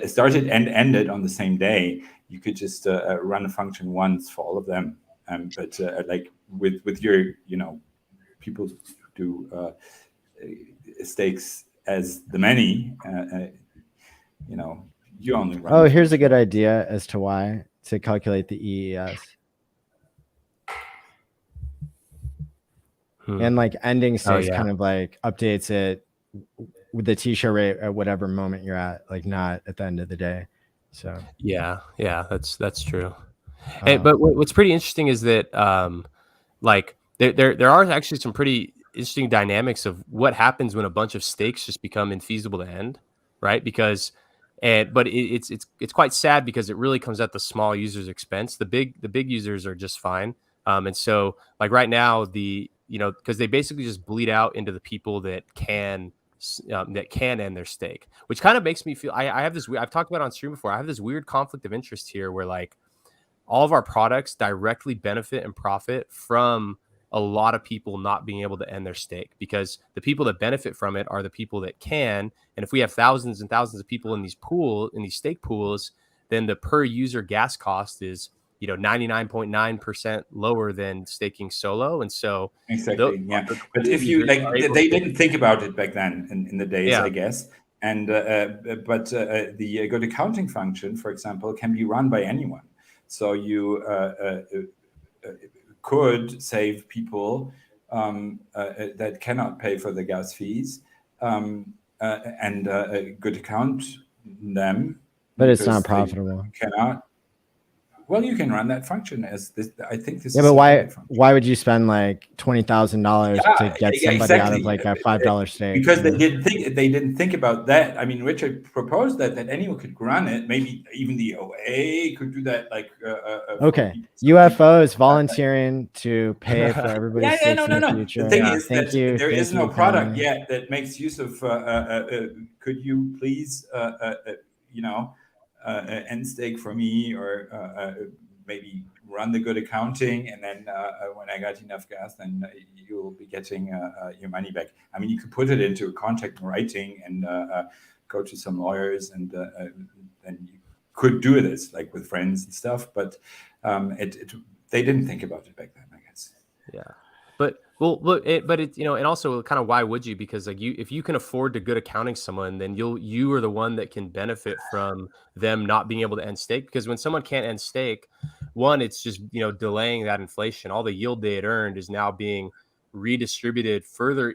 started and ended on the same day. You could just run a function once for all of them, but like with your people do stakes as the many, you only run. Oh, here's a good idea as to why to calculate the EES. And like ending stakes kind of like updates it with the TShare rate at whatever moment you're at, like not at the end of the day. So yeah, that's true. But what's pretty interesting is that like there are actually some pretty interesting dynamics of what happens when a bunch of stakes just become infeasible to end, right? Because but it's quite sad because it really comes at the small users' expense. The big users are just fine. And so like right now because they basically just bleed out into the people that can end their stake, which kind of makes me feel I have this I've talked about it on stream before. I have this weird conflict of interest here where like all of our products directly benefit and profit from a lot of people not being able to end their stake, because the people that benefit from it are the people that can. And if we have thousands and thousands of people in these stake pools, then the per user gas cost is 99.9% lower than staking solo. And so exactly, yeah. But if you they didn't think about it back then in the days, I guess. And but the good accounting function, for example, can be run by anyone. So you could save people that cannot pay for the gas fees and good account them. But it's not profitable. Cannot. Well, you can run that function as this. I think this. Yeah, but why would you spend like $20,000 to get somebody out of like a $5 stake? Because they didn't think about that. I mean, Richard proposed that anyone could run it. Maybe even the OA could do that. Like okay, UFOs volunteering to pay for everybody's stakes in the future. The thing is that there is no product yet that makes use of. Could you please end stake for me, or maybe run the good accounting, and then when I got enough gas, then you'll be getting your money back. I mean, you could put it into a contract in writing and go to some lawyers, and you could do this like with friends and stuff, but they didn't think about it back then, I guess. Yeah. But and also kind of why would you? Because like if you can afford to good accounting someone, then you are the one that can benefit from them not being able to end stake. Because when someone can't end stake, one, it's just delaying that inflation. All the yield they had earned is now being redistributed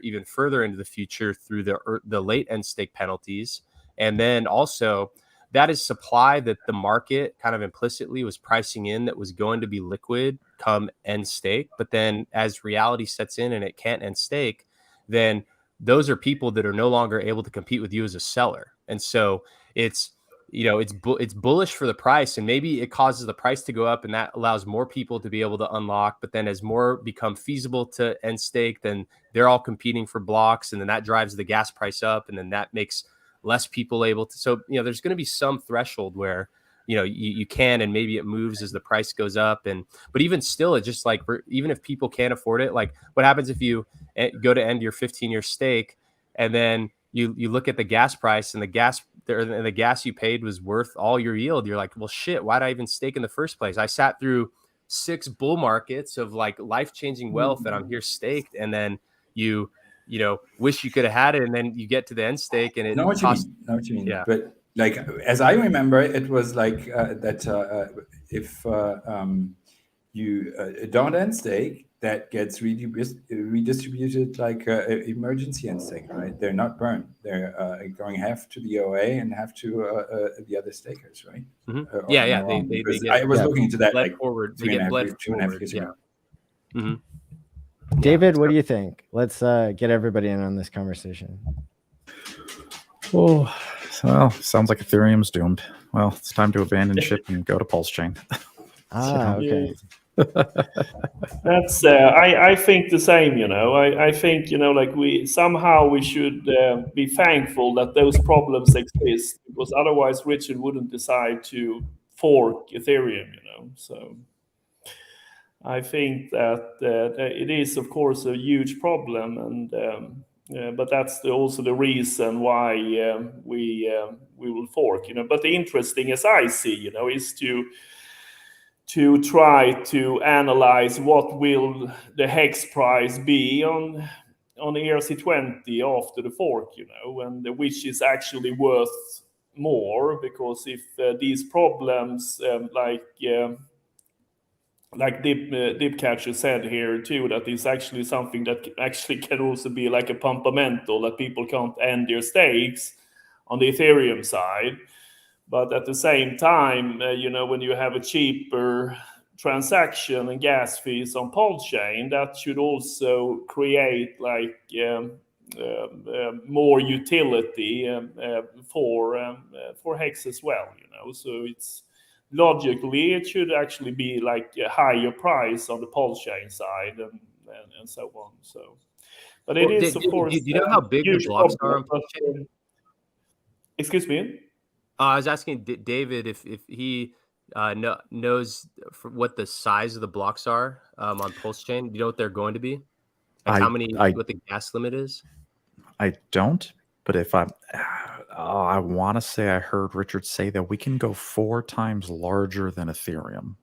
even further into the future through the late end stake penalties, and then also that is supply that the market kind of implicitly was pricing in that was going to be liquid come end stake. But then as reality sets in and it can't end stake, then those are people that are no longer able to compete with you as a seller. And so it's bullish for the price, and maybe it causes the price to go up, and that allows more people to be able to unlock. But then as more become feasible to end stake, then they're all competing for blocks, and then that drives the gas price up, and then that makes less people able to. So there's going to be some threshold where you can, and maybe it moves as the price goes up. But even still, it's just like, even if people can't afford it, like what happens if you go to end your 15-year stake and then you look at the gas price, and the gas you paid was worth all your yield. You're like, well, shit, why'd I even stake in the first place? I sat through 6 bull markets of like life-changing wealth, and I'm here staked. And then you wish you could have had it, and then you get to the end stake and it costs. Know what you mean. Yeah. But like, as I remember, it was like that if you don't end stake, that gets redistributed like emergency end stake, right? They're not burned. They're going half to the OA and half to the other stakers, right? Mm-hmm. Yeah. I was looking into that like forward. They 2.5 years ago. Mm-hmm. David, what do you think? Let's get everybody in on this conversation. Oh, well, sounds like Ethereum's doomed. Well, it's time to abandon ship and go to PulseChain. Okay. That's I think the same. I think like we should be thankful that those problems exist, because otherwise Richard wouldn't decide to fork Ethereum. So I think that it is, of course, a huge problem, and but that's also the reason why we will fork. But the interesting, as I see, is to try to analyze what will the HEX price be on ERC20 after the fork, and which is actually worth more, because if these problems like Dipcatcher said here too, that is actually something that actually can also be like a pumpamental, that people can't end their stakes on the Ethereum side. But at the same time, when you have a cheaper transaction and gas fees on PulseChain, that should also create like more utility for HEX as well. So it's logically it should actually be like a higher price on the PulseChain side and so on. So, but it is, of course. Do you know how big the blocks are on PulseChain? Excuse me. I was asking David if he knows what the size of the blocks are on PulseChain. Do you know what they're going to be? Like what the gas limit is? I don't, but if I want to say I heard Richard say that we can go 4 times larger than Ethereum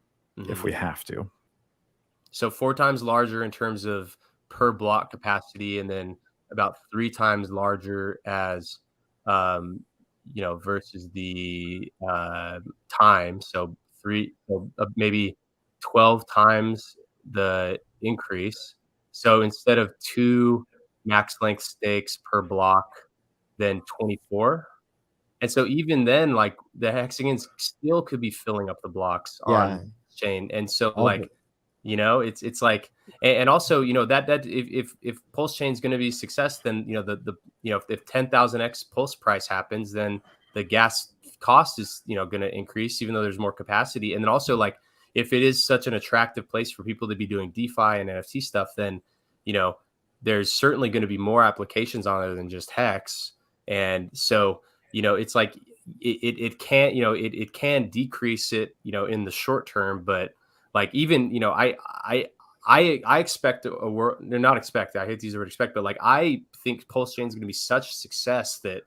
if we have to. So 4 times larger in terms of per block capacity, and then about 3 times larger as versus the time. So maybe 12 times the increase. So instead of 2 max length stakes per block, then 24. And so even then, like the hexagons still could be filling up the blocks on chain. And so it's like, and also, that if PulseChain is going to be a success, then, if 10,000x pulse price happens, then the gas cost is, going to increase, even though there's more capacity. And then also, like, if it is such an attractive place for people to be doing DeFi and NFT stuff, then, there's certainly going to be more applications on it than just HEX. And so, it's like it can't, it can decrease it, in the short term, but like even, I expect a world. They're not expect. I hate to use the word expect, but like I think PulseChain is going to be such a success that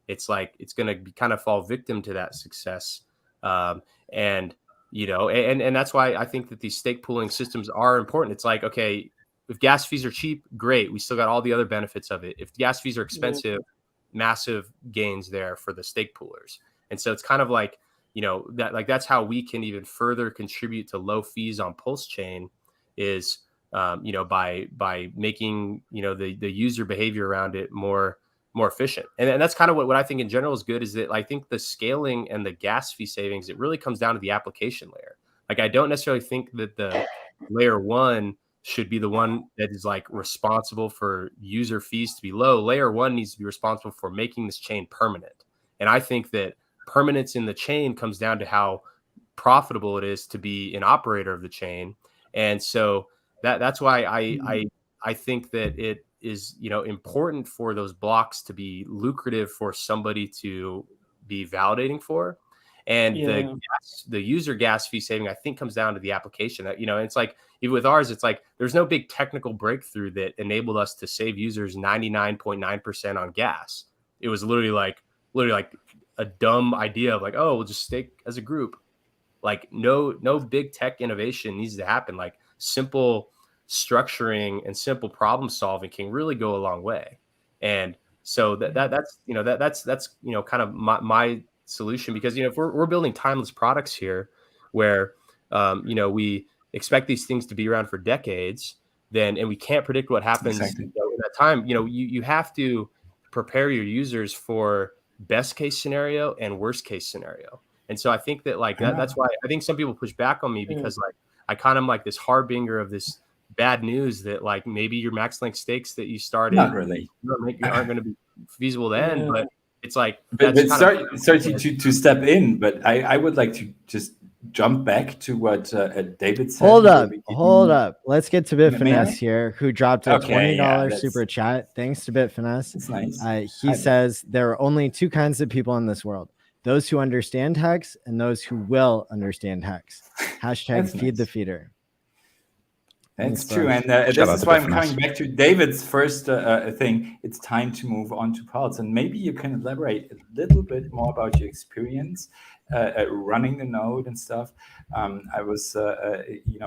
it's like it's going to be kind of fall victim to that success, and that's why I think that these stake pooling systems are important. It's like, okay, if gas fees are cheap, great. We still got all the other benefits of it. If gas fees are expensive, massive gains there for the stake poolers. And so it's kind of like, that's how we can even further contribute to low fees on PulseChain is, by making, the user behavior around it more efficient. And that's kind of what I think in general is good, is that I think the scaling and the gas fee savings, it really comes down to the application layer. Like, I don't necessarily think that the layer 1 should be the one that is like responsible for user fees to be low. Layer 1 needs to be responsible for making this chain permanent. And I think that permanence in the chain comes down to how profitable it is to be an operator of the chain. And so that's why I think that it is, important for those blocks to be lucrative for somebody to be validating for. And Yeah. the user gas fee saving, I think, comes down to the application. That, it's like, even with ours, it's like there's no big technical breakthrough that enabled us to save users 99.9% on gas. It was literally like a dumb idea of like, oh, we'll just stake as a group. Like no big tech innovation needs to happen. Like simple structuring and simple problem solving can really go a long way. And so that's kind of my solution, because if we're building timeless products here, where we expect these things to be around for decades, and we can't predict what happens Exactly. in that time. You have to prepare your users for best case scenario and worst case scenario. And so I think that that's why I think some people push back on me, because I kind of like this harbinger of this bad news that like maybe your max length stakes that you started Not really. aren't going to be feasible then. But it's like, but sorry to step in, but I would like to just jump back to what David said. Hold up. Let's get to Bitfinesse here, who dropped a $20 super chat. Thanks to Bitfinesse. That's nice. He says there are only two kinds of people in this world: those who understand HEX and those who will understand HEX. Hashtag feed the feeder. That's true. And this is why I'm coming back to David's first thing. It's time to move on to Pulse. And maybe you can elaborate a little bit more about your experience running the node and stuff. I was,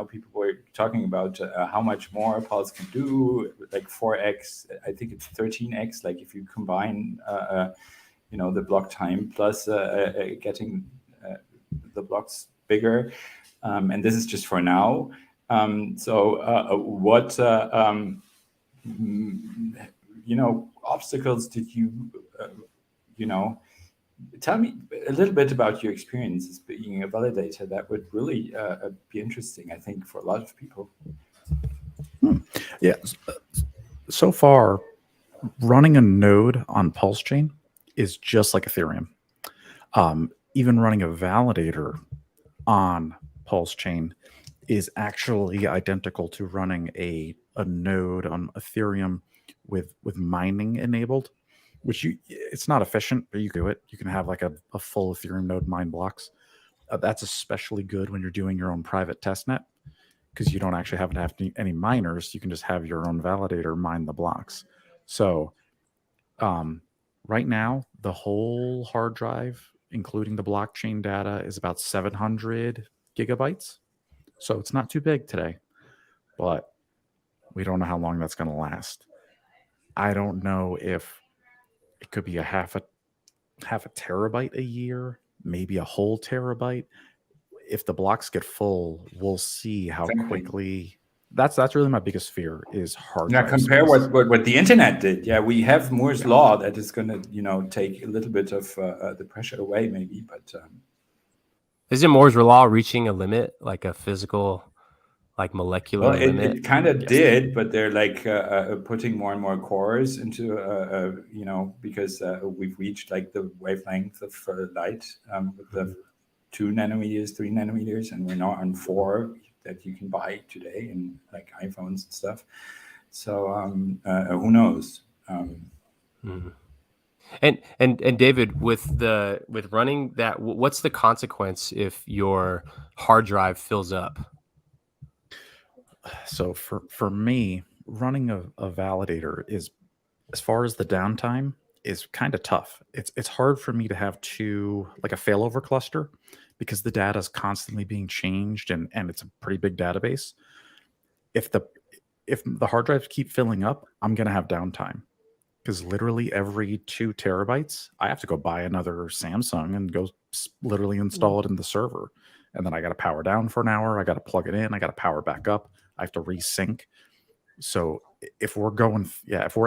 people were talking about how much more Pulse can do, like 4x. I think it's 13x. Like if you combine, the block time plus getting the blocks bigger. And this is just for now. What obstacles did you tell me a little bit about your experiences being a validator? That would really be interesting, I think, for a lot of people. Yeah. So far, running a node on PulseChain is just like Ethereum. Even running a validator on PulseChain is actually identical to running a node on Ethereum with mining enabled, which it's not efficient, but you can do it. You can have like a full Ethereum node mine blocks. That's especially good when you're doing your own private testnet, because you don't actually have to have any miners. You can just have your own validator mine the blocks. So right now, the whole hard drive, including the blockchain data, is about 700 gigabytes. So it's not too big today, but we don't know how long that's going to last. I don't know if it could be a half a terabyte a year, maybe a whole terabyte. If the blocks get full, we'll see how quickly. That's really my biggest fear is hard drive. Compare what the internet did. Yeah, we have Moore's law that is going to take a little bit of the pressure away, maybe, but. Isn't Moore's law reaching a limit, like a physical, like molecular limit? It kind of did, but they're like putting more and more cores into, because we've reached like the wavelength of light with the 2 nanometers, 3 nanometers, and we're now on 4 that you can buy today in like iPhones and stuff. So who knows? And David, with running that, what's the consequence if your hard drive fills up? So for me, running a validator is, as far as the downtime, is kind of tough. It's hard for me to have like a failover cluster, because the data is constantly being changed and it's a pretty big database. If the hard drives keep filling up, I'm going to have downtime. Because literally every 2 terabytes, I have to go buy another Samsung and go literally install it in the server. And then I got to power down for an hour. I got to plug it in. I got to power back up. I have to resync. So if we're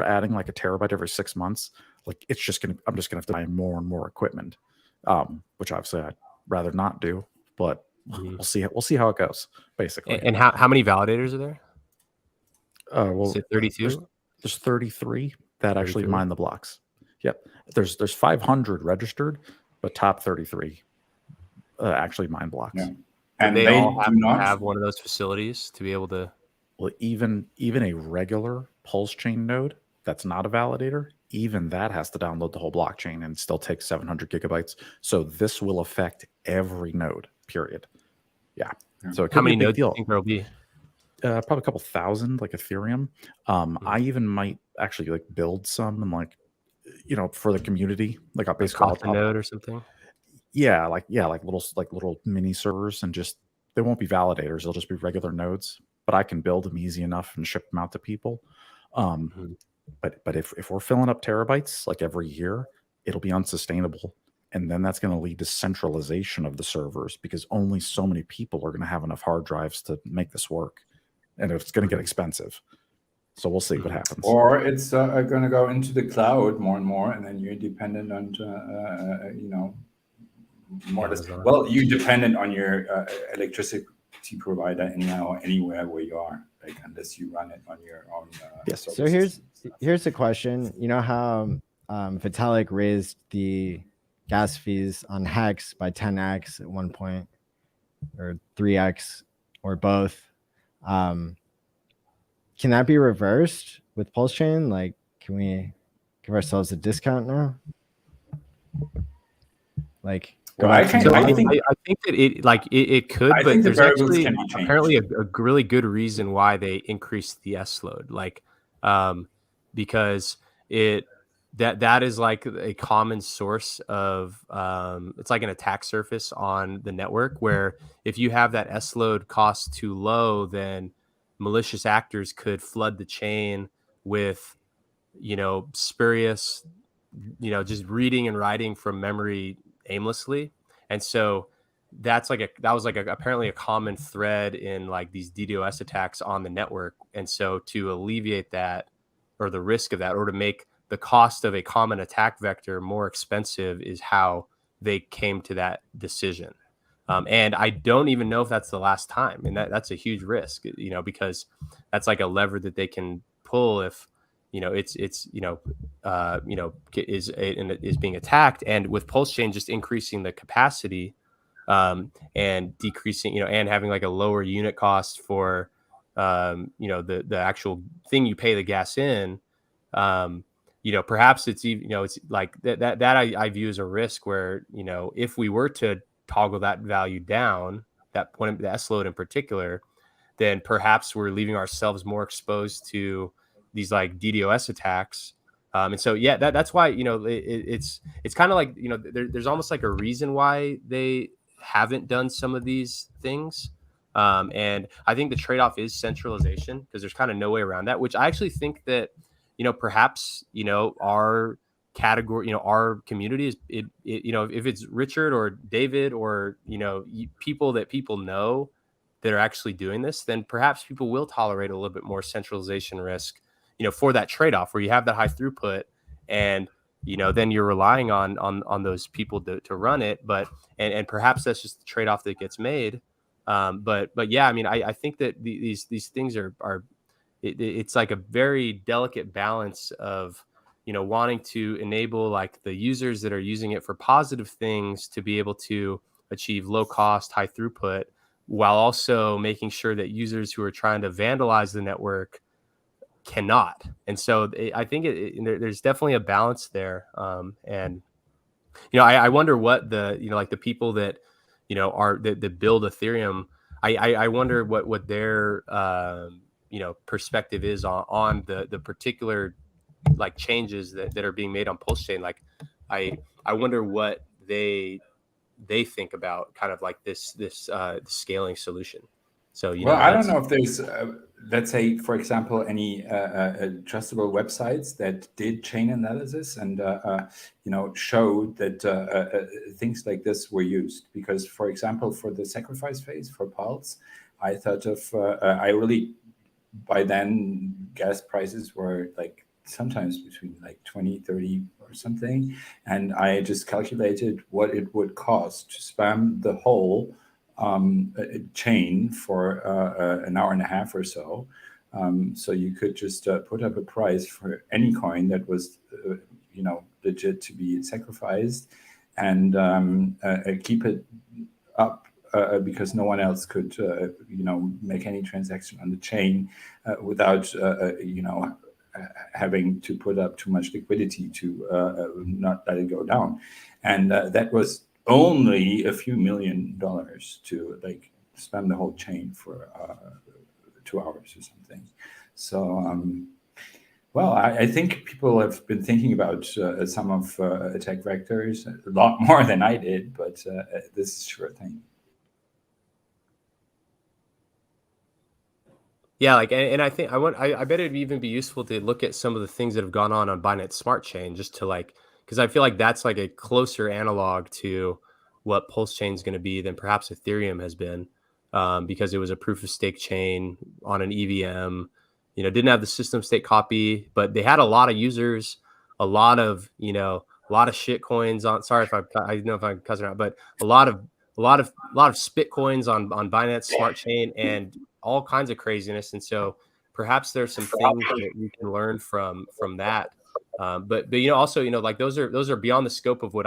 adding like a terabyte every 6 months, like I'm just going to have to buy more and more equipment, which obviously I'd rather not do, but we'll see how it goes, basically. And how many validators are there? Well, is it 32? There's 33 that actually mine the blocks. Yep. There's 500 registered, but top 33 actually mine blocks. Yeah. And they all have to have one of those facilities to be able to. Well, even a regular PulseChain node that's not a validator, even that has to download the whole blockchain and still takes 700 gigabytes. So this will affect every node, period. Yeah. So it could How be many a big nodes do you deal. think there'll be? Probably a couple thousand, like Ethereum. I even might actually like build some and like, for the community, like I'll Like basically, Coffin node or something? like little mini servers, and just, they won't be validators. They'll just be regular nodes, but I can build them easy enough and ship them out to people. Mhm. But if we're filling up terabytes like every year, it'll be unsustainable. And then that's going to lead to centralization of the servers, because only so many people are going to have enough hard drives to make this work. And it's going to get expensive. So we'll see what happens. Or it's going to go into the cloud more and more, and then you're dependent on, more or less. Amazon. Well, you're dependent on your electricity provider anyhow, anywhere where you are, like, unless you run it on your own. Yes. So here's the question. You know how Vitalik raised the gas fees on HEX by 10x at one point, or 3x, or both? Can that be reversed with PulseChain? Like, can we give ourselves a discount now? Like, Well, I think I think that it could, I but think the there's variables actually can be changed. apparently a really good reason why they increased the S load, because that is like a common source of it's like an attack surface on the network, where if you have that S load cost too low, then malicious actors could flood the chain with spurious, just reading and writing from memory aimlessly. And so that was apparently a common thread in like these DDoS attacks on the network. And so to alleviate that, or the risk of that, or to make the cost of a common attack vector more expensive, is how they came to that decision. And I don't even know if that's the last time. And that's a huge risk, because that's like a lever that they can pull if, is being attacked. And with PulseChain just increasing the capacity, and decreasing, and having like a lower unit cost for, the actual thing you pay the gas in, perhaps it's even, it's like that I view as a risk where, if we were to toggle that value down, that point, the S load in particular, then perhaps we're leaving ourselves more exposed to these like DDoS attacks. And so, yeah, that's why, it's kind of like, there's almost like a reason why they haven't done some of these things. And I think the trade-off is centralization, because there's kind of no way around that, which I actually think that, perhaps, our category, our community is if it's Richard or David or, people that people know that are actually doing this, then perhaps people will tolerate a little bit more centralization risk, for that trade-off where you have that high throughput, and, then you're relying on those people to run it. But, and perhaps that's just the trade-off that gets made. But yeah, I mean, I think that these things it's like a very delicate balance of, wanting to enable like the users that are using it for positive things to be able to achieve low cost, high throughput, while also making sure that users who are trying to vandalize the network cannot. And so I think there's definitely a balance there. And, I wonder what the, like the people that, are that build Ethereum, I wonder what their, perspective is on the particular like changes that are being made on PulseChain. Like, I wonder what they think about kind of like this scaling solution. So, well, I don't know if there's, let's say, for example, any trustable websites that did chain analysis and, showed that things like this were used. Because, for example, for the sacrifice phase for Pulse, I thought of, by then, gas prices were like sometimes between like 20, 30 or something. And I just calculated what it would cost to spam the whole chain for an hour and a half or so. So you could just put up a price for any coin that was, legit to be sacrificed, and keep it up because no one else could, make any transaction on the chain without, having to put up too much liquidity to not let it go down. And that was only a few $1 million to like spam the whole chain for 2 hours or something. So, well, I think people have been thinking about some of attack vectors a lot more than I did, but this is sure thing. Yeah, like, and I think I bet it'd even be useful to look at some of the things that have gone on Binance Smart Chain, just to like, because I feel like that's like a closer analog to what Pulse Chain is going to be than perhaps Ethereum has been, because it was a proof of stake chain on an EVM. You know, didn't have the system state copy, but they had a lot of users, a lot of shit coins on. Sorry if I don't know if I'm cussing out, but a lot of spit coins on Binance Smart Chain and all kinds of craziness. And so perhaps there's some things that we can learn from that. But also, like those are beyond the scope of what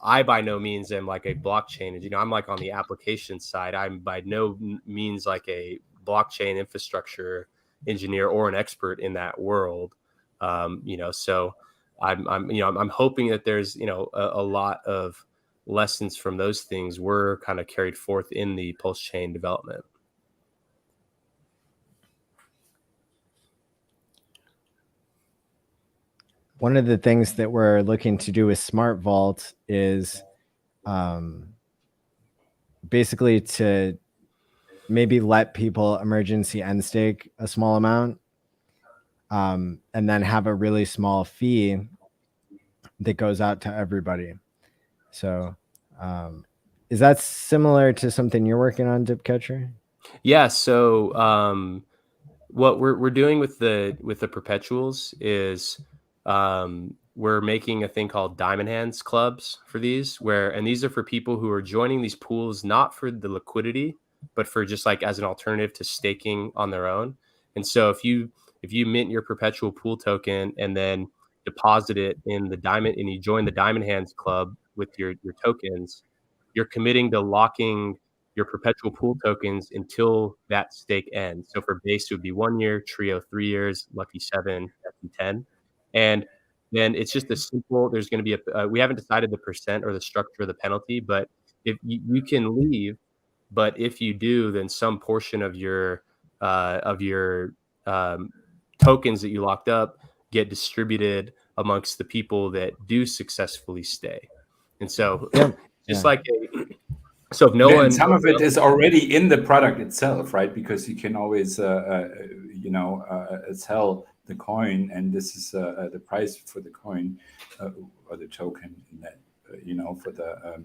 I by no means am like a blockchain. I'm like on the application side. I'm by no means like a blockchain infrastructure engineer or an expert in that world. So I'm hoping that there's, a lot of lessons from those things were kind of carried forth in the Pulse Chain development. One of the things that we're looking to do with Smart Vault is basically to maybe let people emergency end stake a small amount, and then have a really small fee that goes out to everybody. So is that similar to something you're working on, Dipcatcher? Yeah. So what we're doing with the perpetuals is we're making a thing called Diamond Hands clubs for these, and these are for people who are joining these pools not for the liquidity, but for just like as an alternative to staking on their own. And so if you mint your perpetual pool token and then deposit it in the diamond, and you join the Diamond Hands club with your tokens, you're committing to locking your perpetual pool tokens until that stake ends. So for base, it would be 1 year, trio 3 years, lucky 7, lucky 10. And then it's just a simple, there's going to be we haven't decided the percent or the structure of the penalty, but if you can leave, but if you do, then some portion of your tokens that you locked up get distributed amongst the people that do successfully stay. And so like so if no one, some of it is already in the product itself, right? Because you can always sell the coin, and this is the price for the coin or the token that for the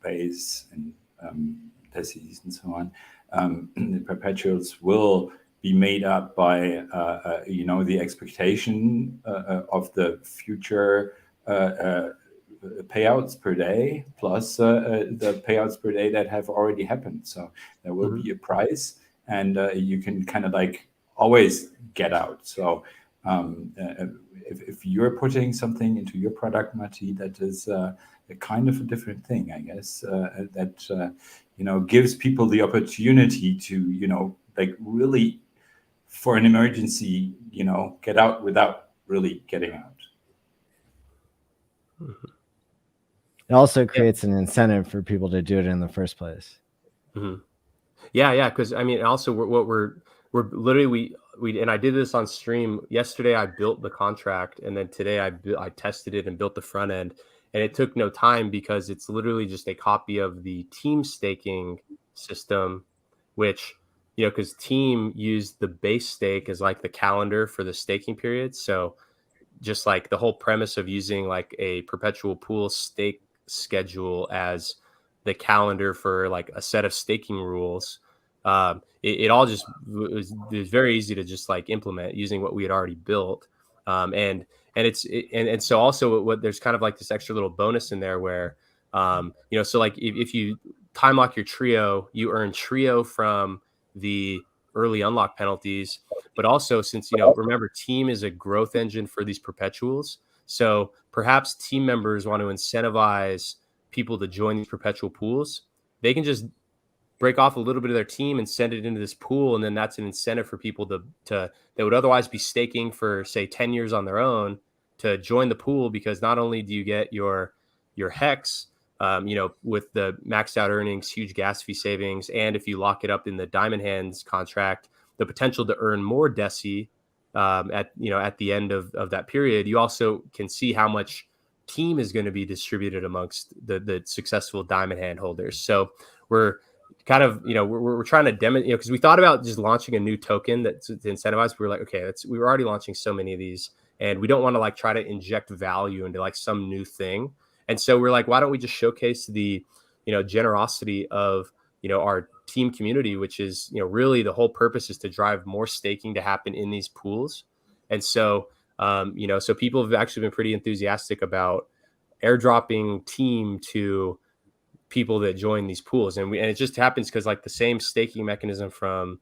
base and theses and so on. The perpetuals will be made up by the expectation of the future payouts per day plus the payouts per day that have already happened. So there will be a price, and you can kind of like always get out. So if you're putting something into your product, Matti, that is a kind of a different thing, I guess, that gives people the opportunity to like really for an emergency get out without really getting out. It also creates an incentive for people to do it in the first place. Yeah, because I mean, also we're literally we and I did this on stream yesterday. I built the contract, and then today I tested it and built the front end, and it took no time because it's literally just a copy of the team staking system, which because team used the base stake as like the calendar for the staking period. So just like the whole premise of using like a perpetual pool stake schedule as the calendar for like a set of staking rules, it all just was very easy to just like implement using what we had already built. And so also what there's kind of like this extra little bonus in there where so like if you time lock your trio, you earn trio from the early unlock penalties, but also since remember, team is a growth engine for these perpetuals, so perhaps team members want to incentivize people to join these perpetual pools. They can just break off a little bit of their team and send it into this pool, and then that's an incentive for people to that would otherwise be staking for, say, 10 years on their own to join the pool, because not only do you get your HEX, with the maxed out earnings, huge gas fee savings, and if you lock it up in the Diamond Hands contract, the potential to earn more DESI at the end of that period. You also can see how much team is going to be distributed amongst the successful Diamond Hand holders. So we're kind of, we're trying to demonstrate, because we thought about just launching a new token that's to incentivize. We were like, okay, we were already launching so many of these, and we don't want to like try to inject value into like some new thing. And so we're like, why don't we just showcase the, generosity of, our team community, which is, really the whole purpose is to drive more staking to happen in these pools. And so, so people have actually been pretty enthusiastic about airdropping team to people that join these pools. And it just happens because like the same staking mechanism from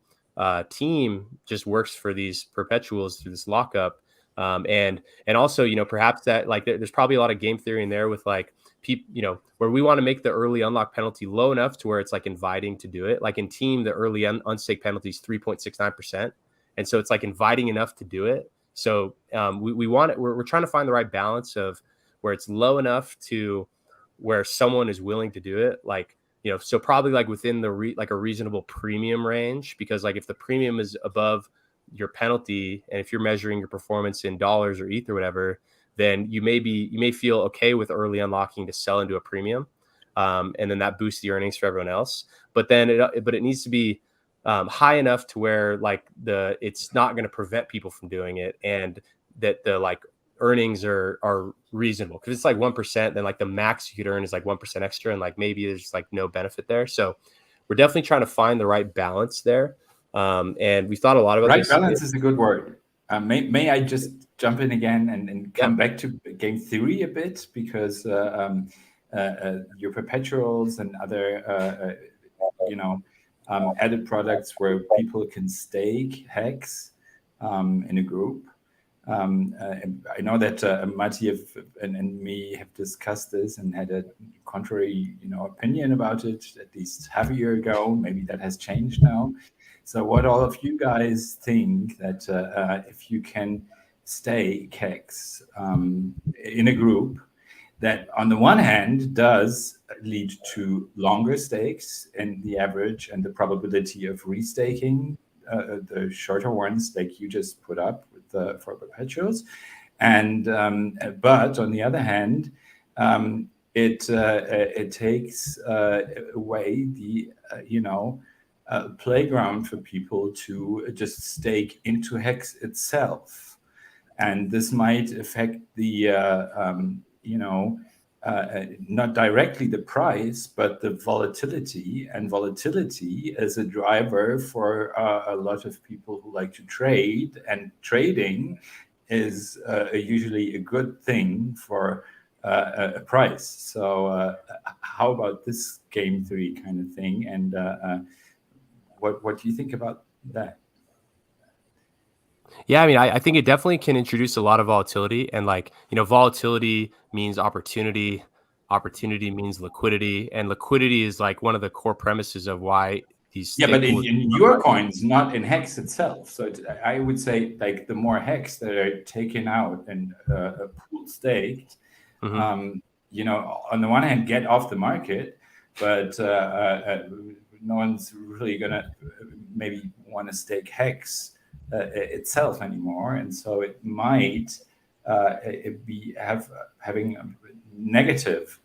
team just works for these perpetuals through this lockup. And also, perhaps that like there's probably a lot of game theory in there with like people, where we want to make the early unlock penalty low enough to where it's like inviting to do it. Like in team, the early unstake penalty is 3.69%. And so it's like inviting enough to do it. So we're trying to find the right balance of where it's low enough to where someone is willing to do it. Like, so probably like within the like a reasonable premium range, because like if the premium is above your penalty, and if you're measuring your performance in dollars or ETH or whatever, then you may feel okay with early unlocking to sell into a premium, and then that boosts the earnings for everyone else. But then it needs to be high enough to where like it's not going to prevent people from doing it, and that the like earnings are reasonable. Because it's like 1%, then like the max you could earn is like 1% extra, and like maybe there's like no benefit there. So we're definitely trying to find the right balance there. And we thought a lot about right this. Balance is a good word. May I just jump in again and come back to game theory a bit, because your perpetuals and other added products where people can stake HEX in a group. I know that Matti and me have discussed this and had a contrary opinion about it at least half a year ago. Maybe that has changed now. So what all of you guys think that if you can stake HEX in a group, that on the one hand does lead to longer stakes in the average and the probability of restaking the shorter ones like you just put up with for perpetuals, and but on the other hand, it takes away the playground for people to just stake into HEX itself, and this might affect the not directly the price, but the volatility, and volatility is a driver for a lot of people who like to trade, and trading is usually a good thing for a price. So how about this game theory kind of thing, and what do you think about that? Yeah, I mean, I think it definitely can introduce a lot of volatility, and like, volatility means opportunity. Opportunity means liquidity, and liquidity is like one of the core premises of why these. Yeah, but in your coins, not in HEX itself. So I would say like the more HEX that are taken out and pool staked, on the one hand, get off the market, but no one's really gonna maybe want to stake HEX itself anymore, and so it might be having a negative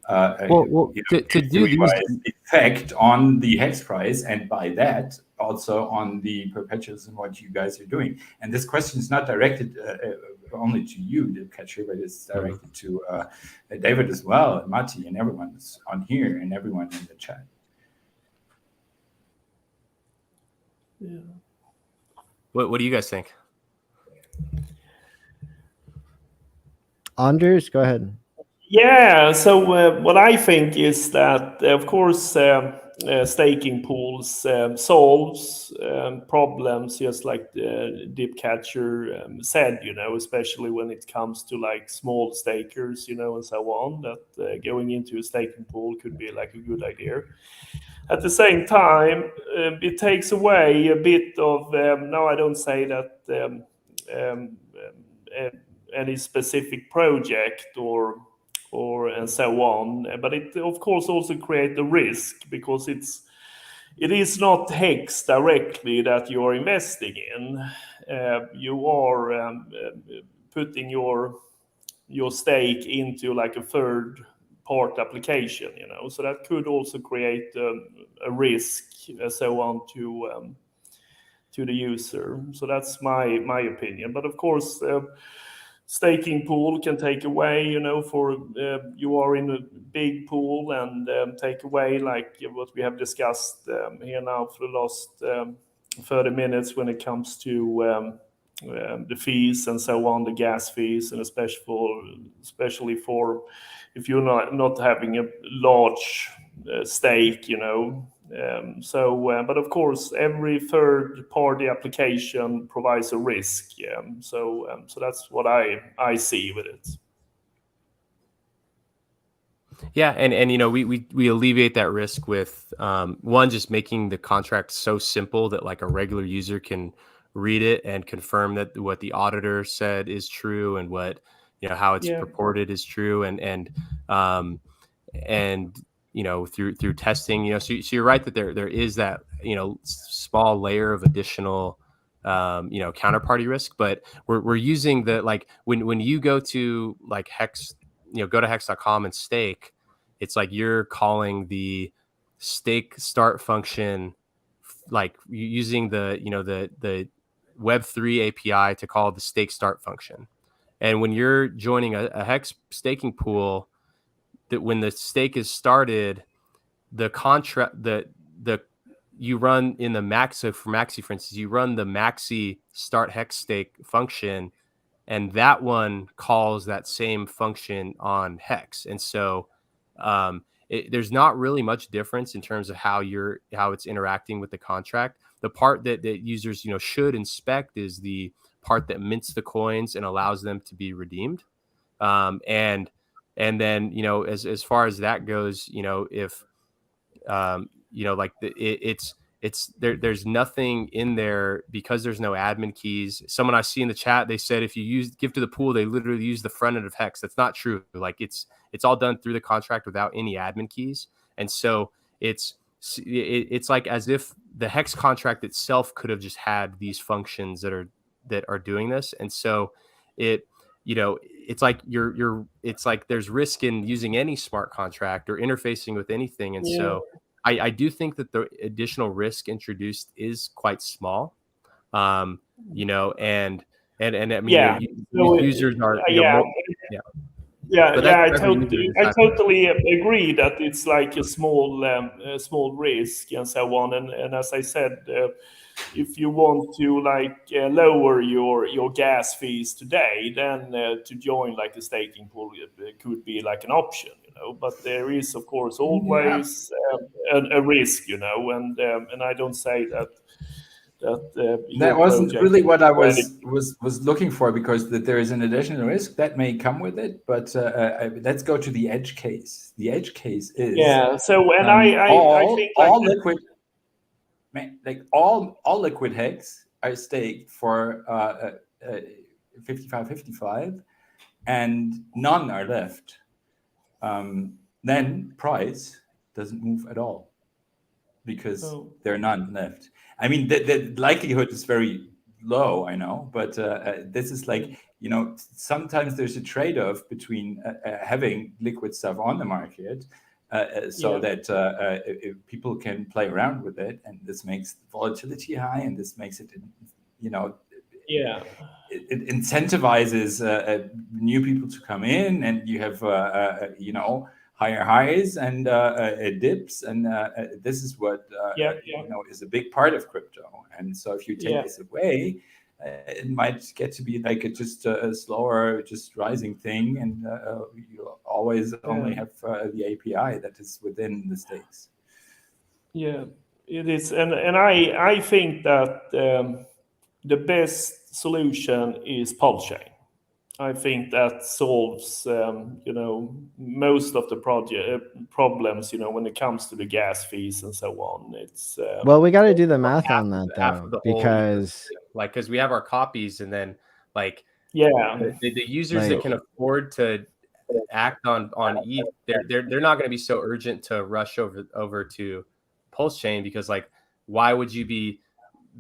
to do these effect on the HEX price, and by that also on the perpetuals and what you guys are doing. And this question is not directed only to you, DipCatcher, but it's directed to David as well, and Matti, and everyone that's on here, and everyone in the chat. Yeah. What do you guys think? Anders, go ahead. Yeah, so what I think is that, of course, staking pools solves problems, just like the DipCatcher said, especially when it comes to like small stakers, and so on, that going into a staking pool could be like a good idea. at the same time, it takes away a bit of. No, I don't say that any specific project or and so on, but it of course also creates a risk because it is not HEX directly that you are investing in. You are putting your stake into like a third part application, so that could also create a risk and so on to the user. So that's my opinion. But of course, staking pool can take away, for you are in a big pool and take away like what we have discussed here now for the last 30 minutes when it comes to the fees and so on, the gas fees, and especially for if you're not having a large stake, but of course, every third-party application provides a risk. So that's what I see with it. Yeah, and we alleviate that risk with one, just making the contract so simple that like a regular user can read it and confirm that what the auditor said is true and what how it's purported is true, and through testing, so you're right that there is that small layer of additional counterparty risk, but we're using the like when you go to like HEX, go to hex.com and stake, it's like you're calling the stake start function, like using the the Web3 API to call the stake start function. And when you're joining a HEX staking pool, that when the stake is started, the contract you run in the max. So for Maxi, for instance, you run the Maxi start HEX stake function, and that one calls that same function on HEX. And so there's not really much difference in terms of how it's interacting with the contract. The part that users should inspect is the part that mints the coins and allows them to be redeemed. And then as far as that goes, if like it's there's nothing in there because there's no admin keys. Someone I see in the chat, they said if you give to the pool, they literally use the front end of HEX. That's not true. Like it's all done through the contract without any admin keys. And so it's like as if the HEX contract itself could have just had these functions that are doing this. And so it's like it's like there's risk in using any smart contract or interfacing with anything. And so I do think that the additional risk introduced is quite small, and I mean, users are I totally agree that it's like a small risk and so on. And as I said, if you want to lower your gas fees today, then to join like a staking pool could be like an option, But there is of course always a risk, and I don't say that wasn't really what I was looking for, because that there is an additional risk that may come with it. But let's go to the edge case. The edge case is So and I think all liquid. All liquid HEX are staked for 55.55, and none are left. Then price doesn't move at all because there are none left. I mean, the likelihood is very low, I know, but this is like, sometimes there's a trade-off between having liquid stuff on the market that people can play around with it, and this makes volatility high, and this makes it, it incentivizes new people to come in, and you have higher highs and dips, and this is what is a big part of crypto. And so if you take this away, it might get to be like a slower, just rising thing, and you always only have the API that is within the stakes. Yeah, it is, and I think that the best solution is PulseChain. I think that solves, most of the problems, when it comes to the gas fees and so on. It's well, we got to do the math half on that half of though, the whole because like, because we have our copies, and then like yeah, the users that can afford to act on ETH, they're not going to be so urgent to rush over to PulseChain, because like, why would you be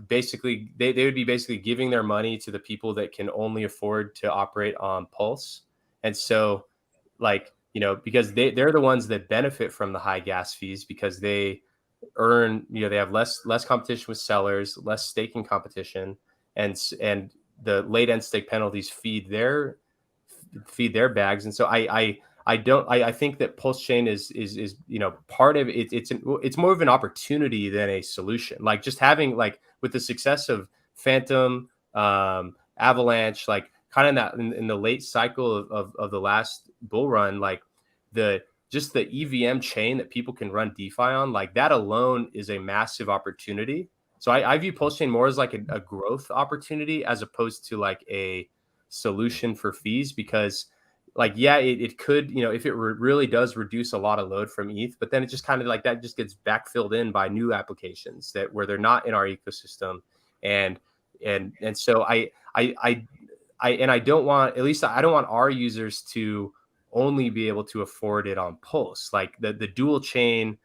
basically, they would be basically giving their money to the people that can only afford to operate on Pulse. And so like, because they're the ones that benefit from the high gas fees, because they earn, they have less competition with sellers, less staking competition, and the late end stake penalties feed their bags. And so I think that PulseChain is part of it. It's more of an opportunity than a solution. Like, just having, like, with the success of Phantom, Avalanche, like kind of that in the late cycle of the last bull run, like just the EVM chain that people can run DeFi on, like that alone is a massive opportunity. So I view PulseChain more as like a growth opportunity, as opposed to like a solution for fees, because like, yeah, it could, if it really does reduce a lot of load from ETH, but then it just kind of like that just gets backfilled in by new applications where they're not in our ecosystem. And so I don't want, at least I don't want our users to only be able to afford it on Pulse. Like the dual chain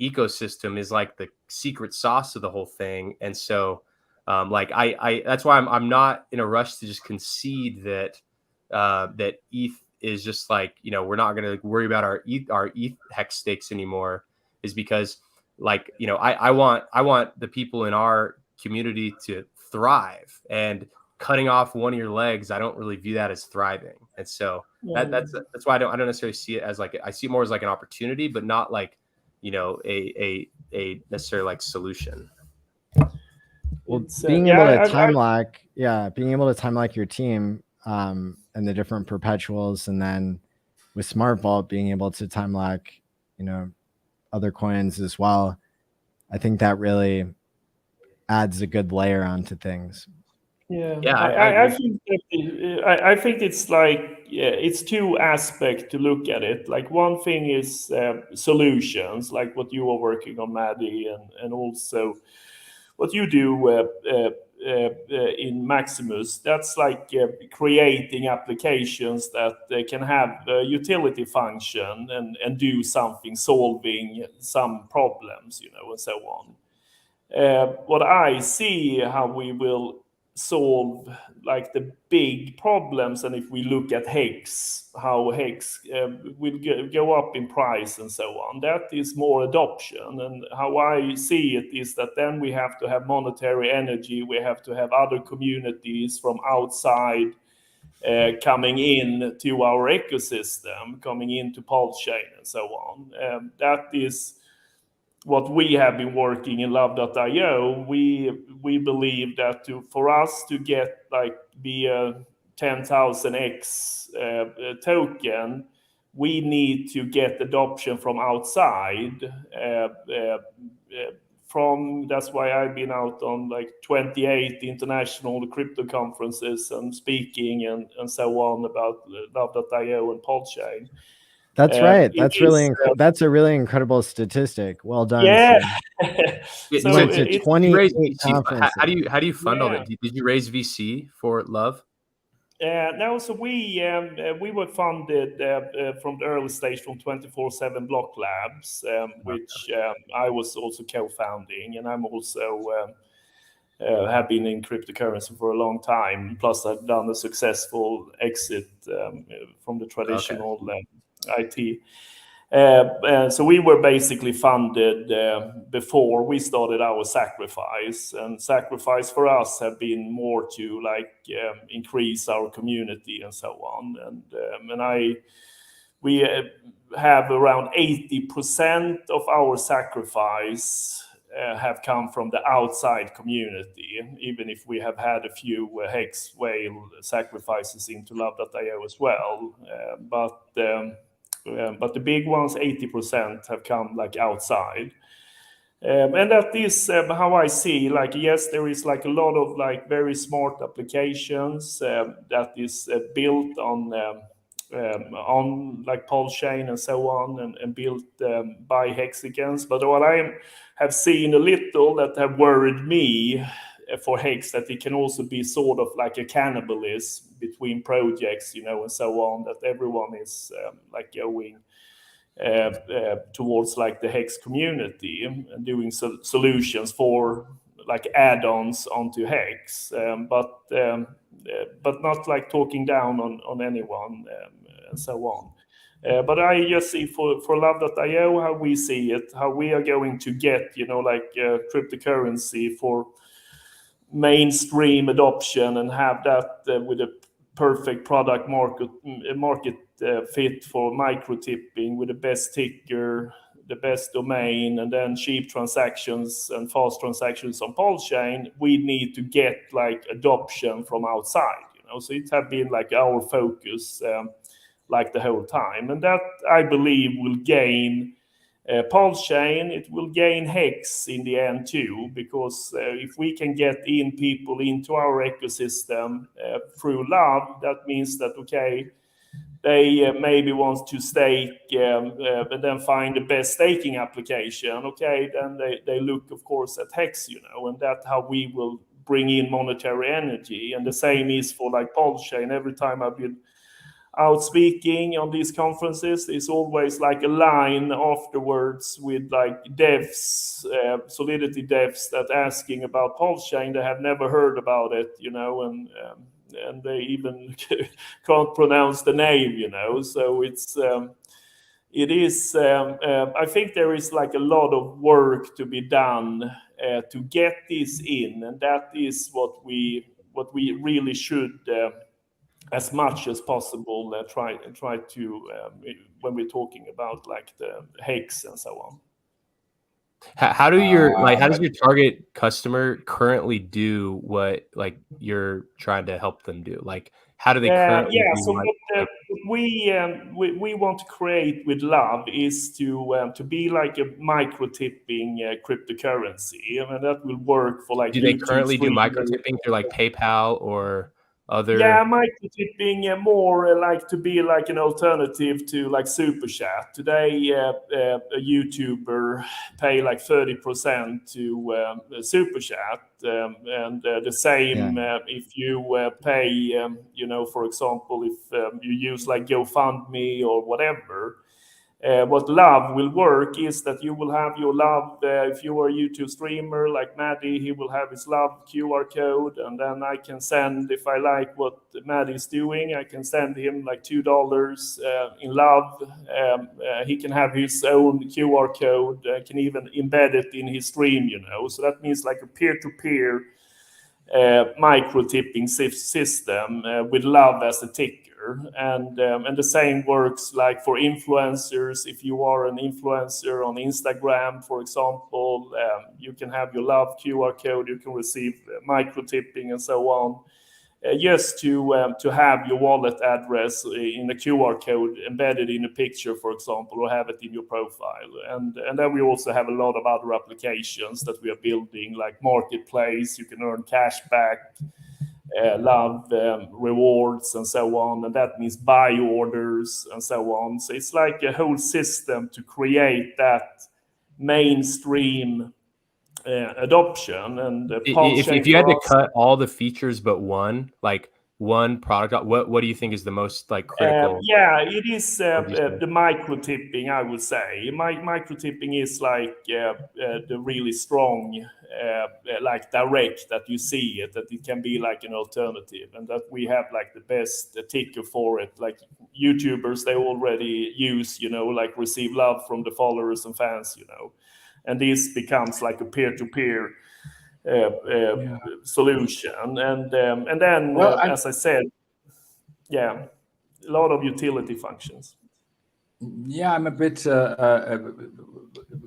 ecosystem is like the secret sauce of the whole thing. And so like I that's why I'm not in a rush to just concede that that ETH is just like, we're not going to worry about our ETH hex stakes anymore, is because like, I want the people in our community to thrive, and cutting off one of your legs, I don't really view that as thriving. And so that's why I don't necessarily see it as like, I see it more as like an opportunity, but not like, a necessarily like solution. Well, being able to time lock your team and the different perpetuals, and then with Smart Vault being able to time lock, other coins as well, I think that really adds a good layer onto things. I think it's like, it's two aspects to look at it. Like, one thing is solutions, like what you are working on, Maddie, and also what you do in Maximus. That's like creating applications that can have a utility function and do something, solving some problems, and so on. What I see how we will solve like the big problems, and if we look at HEX, how HEX will go up in price and so on, that is more adoption. And how I see it is that then we have to have monetary energy, we have to have other communities from outside coming in to our ecosystem, coming into PulseChain and so on. That is what we have been working in Love.io. We believe that for us to get like be a 10,000x token, we need to get adoption from outside. That's why I've been out on like 28 international crypto conferences and speaking and so on about Love.io and PulseChain. That's right. That's that's a really incredible statistic. Well done. Yeah. So went to 28 conferences. How do you fund all that? Did you raise VC for Love? No, so we were funded from the early stage from 24/7 Block Labs, which I was also co-founding, and I'm also have been in cryptocurrency for a long time. Plus, I've done a successful exit from the traditional IT. So we were basically funded before we started our sacrifice, and sacrifice for us have been more to like increase our community and so on. And we have around 80% of our sacrifice have come from the outside community, even if we have had a few HEX whale sacrifices into Love.io as well. But the big ones, 80%, have come like outside. And that is how I see, like, yes, there is like a lot of like very smart applications that is built on like PulseChain and so on, and built by hexagons. But what I have seen a little that have worried me for Hex, that it can also be sort of like a cannibalism between projects, you know, and so on, that everyone is like going towards like the Hex community and doing solutions for like add-ons onto Hex, but not like talking down on anyone and so on. But I just see for Love.io how we see it, how we are going to get, you know, like cryptocurrency for mainstream adoption and have that with a perfect product market fit for micro tipping with the best ticker, the best domain, and then cheap transactions and fast transactions on PulseChain. We need to get like adoption from outside, you know. So it have been like our focus like the whole time, and that I believe will gain PulseChain. It will gain Hex in the end too, because if we can get in people into our ecosystem through Love, that means that okay, they maybe want to stake and then find the best staking application. Okay, then they look, of course, at Hex, you know, and that's how we will bring in monetary energy. And the same is for like PulseChain. Every time I've been out speaking on these conferences, is always like a line afterwards with like devs, Solidity devs, that asking about PulseChain. They have never heard about it, you know, and they even can't pronounce the name, you know. So it's it is. I think there is like a lot of work to be done to get this in, and that is what we really should. As much as possible, try to when we're talking about like the Hex and so on. How do your how does your target customer currently do what like you're trying to help them do? Like, how do they currently do? So what we want to create with Love is to be like a micro tipping cryptocurrency, and that will work for like. Do they currently do micro tipping through like PayPal or other? Yeah, micro tipping more like to be like an alternative to like super chat. Today, a YouTuber pay like 30% to super chat, and the same if you pay, you know, for example, if you use like GoFundMe or whatever. What Love will work is that you will have your Love, if you are a YouTube streamer like Maddie, he will have his Love QR code, and then I can send, if I like what Maddie is doing, I can send him like $2 in Love. He can have his own QR code, can even embed it in his stream, you know. So that means like a peer-to-peer micro tipping system with Love as a ticker. And the same works like for influencers. If you are an influencer on Instagram, for example, you can have your Love QR code, you can receive micro tipping and so on. Just to have your wallet address in a QR code embedded in a picture, for example, or have it in your profile. And then we also have a lot of other applications that we are building, like Marketplace. You can earn cash back, Love rewards, and so on. And that means buy orders and so on. So it's like a whole system to create that mainstream adoption. And if you had to cut all the features but one, like one product, what do you think is the most like critical? It is the micro tipping, I would say. Micro tipping is like the really strong, like direct, that you see it, that it can be like an alternative, and that we have like the best ticker for it. Like YouTubers, they already use, you know, like receive love from the followers and fans, you know. And this becomes like a peer-to-peer solution, and then well, as I said, a lot of utility functions. Yeah, I'm a bit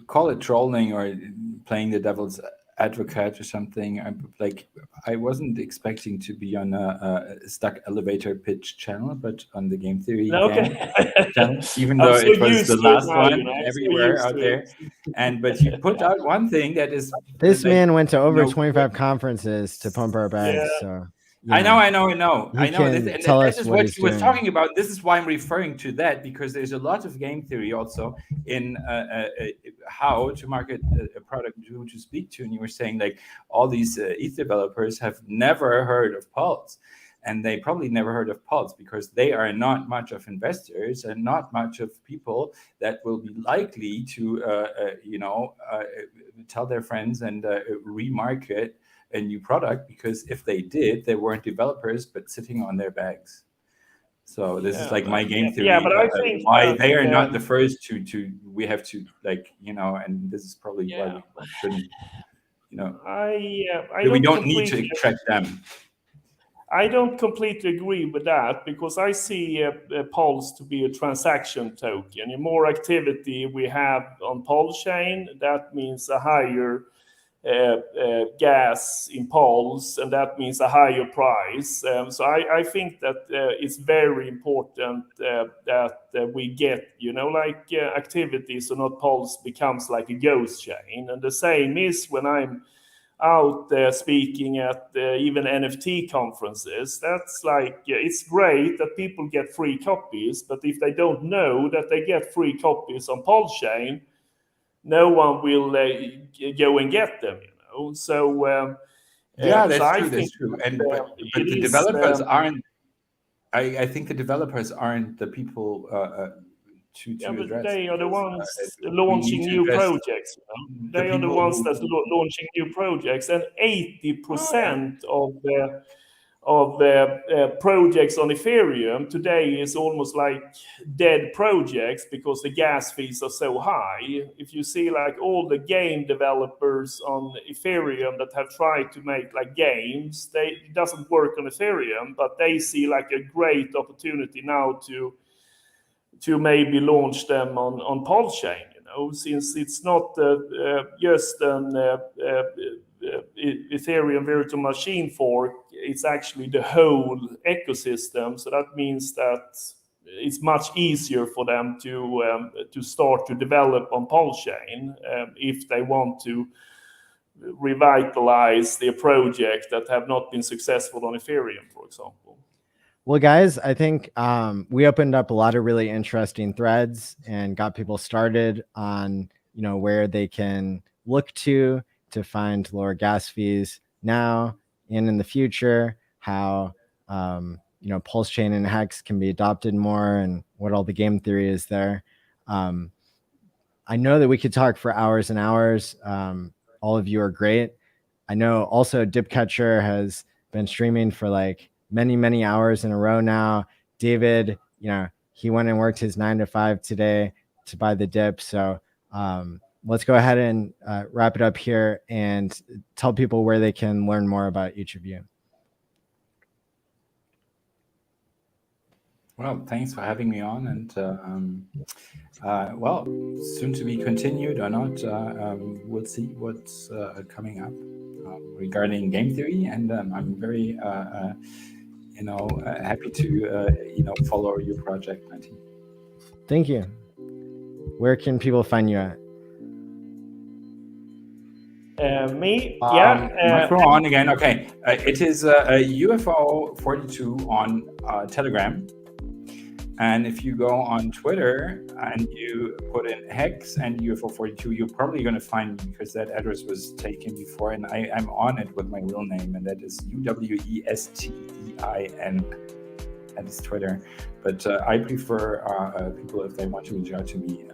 call it trolling or playing the devil's advocate or something. I wasn't expecting to be on a stuck elevator pitch channel, but on the game theory channel, even though it was the last one everywhere out there. But you put out one thing that is this man went to over 25 conferences to pump our bags. So I know. This is what he was talking about. This is why I'm referring to that, because there's a lot of game theory also in how to market a product, who to speak to. And you were saying like all these ETH developers have never heard of Pulse, and they probably never heard of Pulse because they are not much of investors and not much of people that will be likely to tell their friends and remarket a new product, because if they did, they weren't developers but sitting on their bags. So this is like my game theory. Yeah, but I think why they are not the first to we have to and this is probably why we shouldn't, we don't need to attract them. I don't completely agree with that, because I see Pulse to be a transaction token. The more activity we have on PulseChain, that means a higher gas in Pulse, and that means a higher price. So I think that it's very important that we get, activity, so not Pulse becomes like a ghost chain. And the same is when I'm out speaking at even NFT conferences. That's like, it's great that people get free copies, but if they don't know that they get free copies on PulseChain, no one will go and get them, So that's true. But the developers aren't. I think the developers aren't the people to address. They are the ones launching new projects. They are the ones that's launching new projects, and 80% of the projects on Ethereum today is almost like dead projects because the gas fees are so high. If you see like all the game developers on Ethereum that have tried to make like games, it doesn't work on Ethereum, but they see like a great opportunity now to maybe launch them on PulseChain, since it's not just an Ethereum virtual machine fork, it's actually the whole ecosystem. So that means that it's much easier for them to start to develop on PulseChain if they want to revitalize their project that have not been successful on Ethereum, for example. Well, guys, I think we opened up a lot of really interesting threads and got people started on, where they can look to find lower gas fees now and in the future, how, PulseChain and HEX can be adopted more, and what all the game theory is there. I know that we could talk for hours and hours. All of you are great. I know also Dipcatcher has been streaming for like many hours in a row now. David, he went and worked his 9 to 5 today to buy the dip. So let's go ahead and wrap it up here and tell people where they can learn more about each of you. Well, thanks for having me on, and soon to be continued or not. We'll see what's coming up regarding game theory, and I'm very happy to follow your project, Martin. Thank you. Where can people find you at? Me? Micro on again. Okay. It is UFO42 on Telegram. And if you go on Twitter and you put in HEX and UFO42, you're probably going to find me, because that address was taken before, and I'm on it with my real name, and that is UWESTEIN. That is Twitter. But I prefer people, if they want to reach out to me,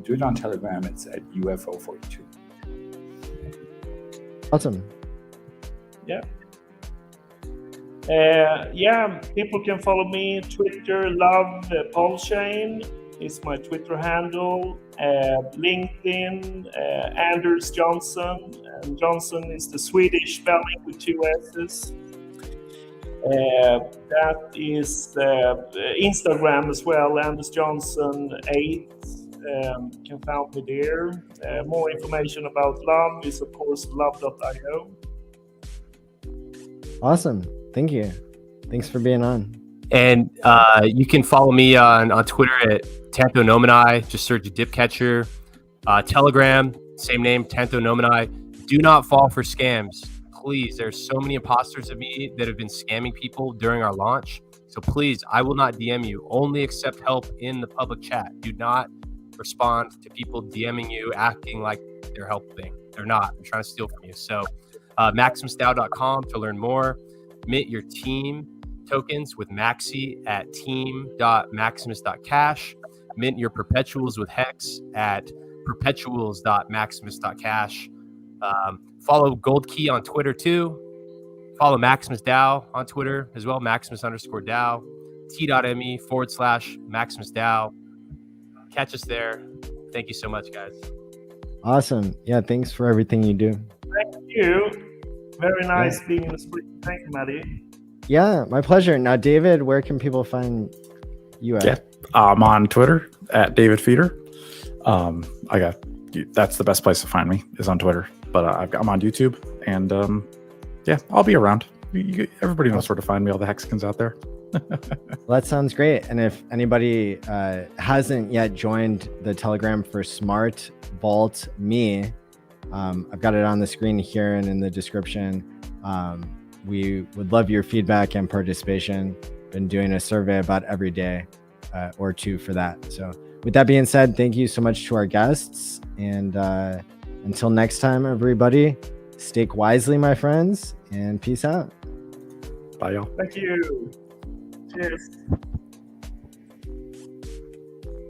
do it on Telegram. It's at UFO42. Awesome. Yeah. People can follow me Twitter. Love PulseChain is my Twitter handle. LinkedIn, Anders Johnson. And Johnson is the Swedish spelling with 2 S's. That is Instagram as well, Anders Johnson 8. can find me there. More information about Love is, of course, love.io. Awesome. Thank you. Thanks for being on. And you can follow me on Twitter at Tanto Nomini. Just search Dipcatcher. Telegram, same name, Tanto Nomini. Do not fall for scams. Please, there's so many imposters of me that have been scamming people during our launch. So please, I will not DM you. Only accept help in the public chat. Do not respond to people DMing you, acting like they're helping. They're not. They're trying to steal from you. So MaximusDAO.com to learn more. Mint your team tokens with Maxi at team.maximus.cash. Mint your perpetuals with HEX at perpetuals.maximus.cash. Follow Gold Key on Twitter too. Follow Maximus DAO on Twitter as well, Maximus_DAO, t.me/Maximus DAO. Catch us there. Thank you so much, guys. Awesome. Yeah, thanks for everything you do. Thank you. Very nice being in the split. Thank you, Maddie. Yeah, my pleasure. Now, David, where can people find you at? Yeah, I'm on Twitter at David Feeder. That's the best place to find me is on Twitter. But I'm on YouTube, and yeah, I'll be around. Everybody knows where to find me. All the hexagons out there. Well, that sounds great. And if anybody hasn't yet joined the Telegram for Smart Vault Me, I've got it on the screen here and in the description. We would love your feedback and participation. Been doing a survey about every day or two for that. So with that being said, thank you so much to our guests. And until next time, everybody, stake wisely, my friends, and peace out. Bye, y'all. Thank you. Cheers.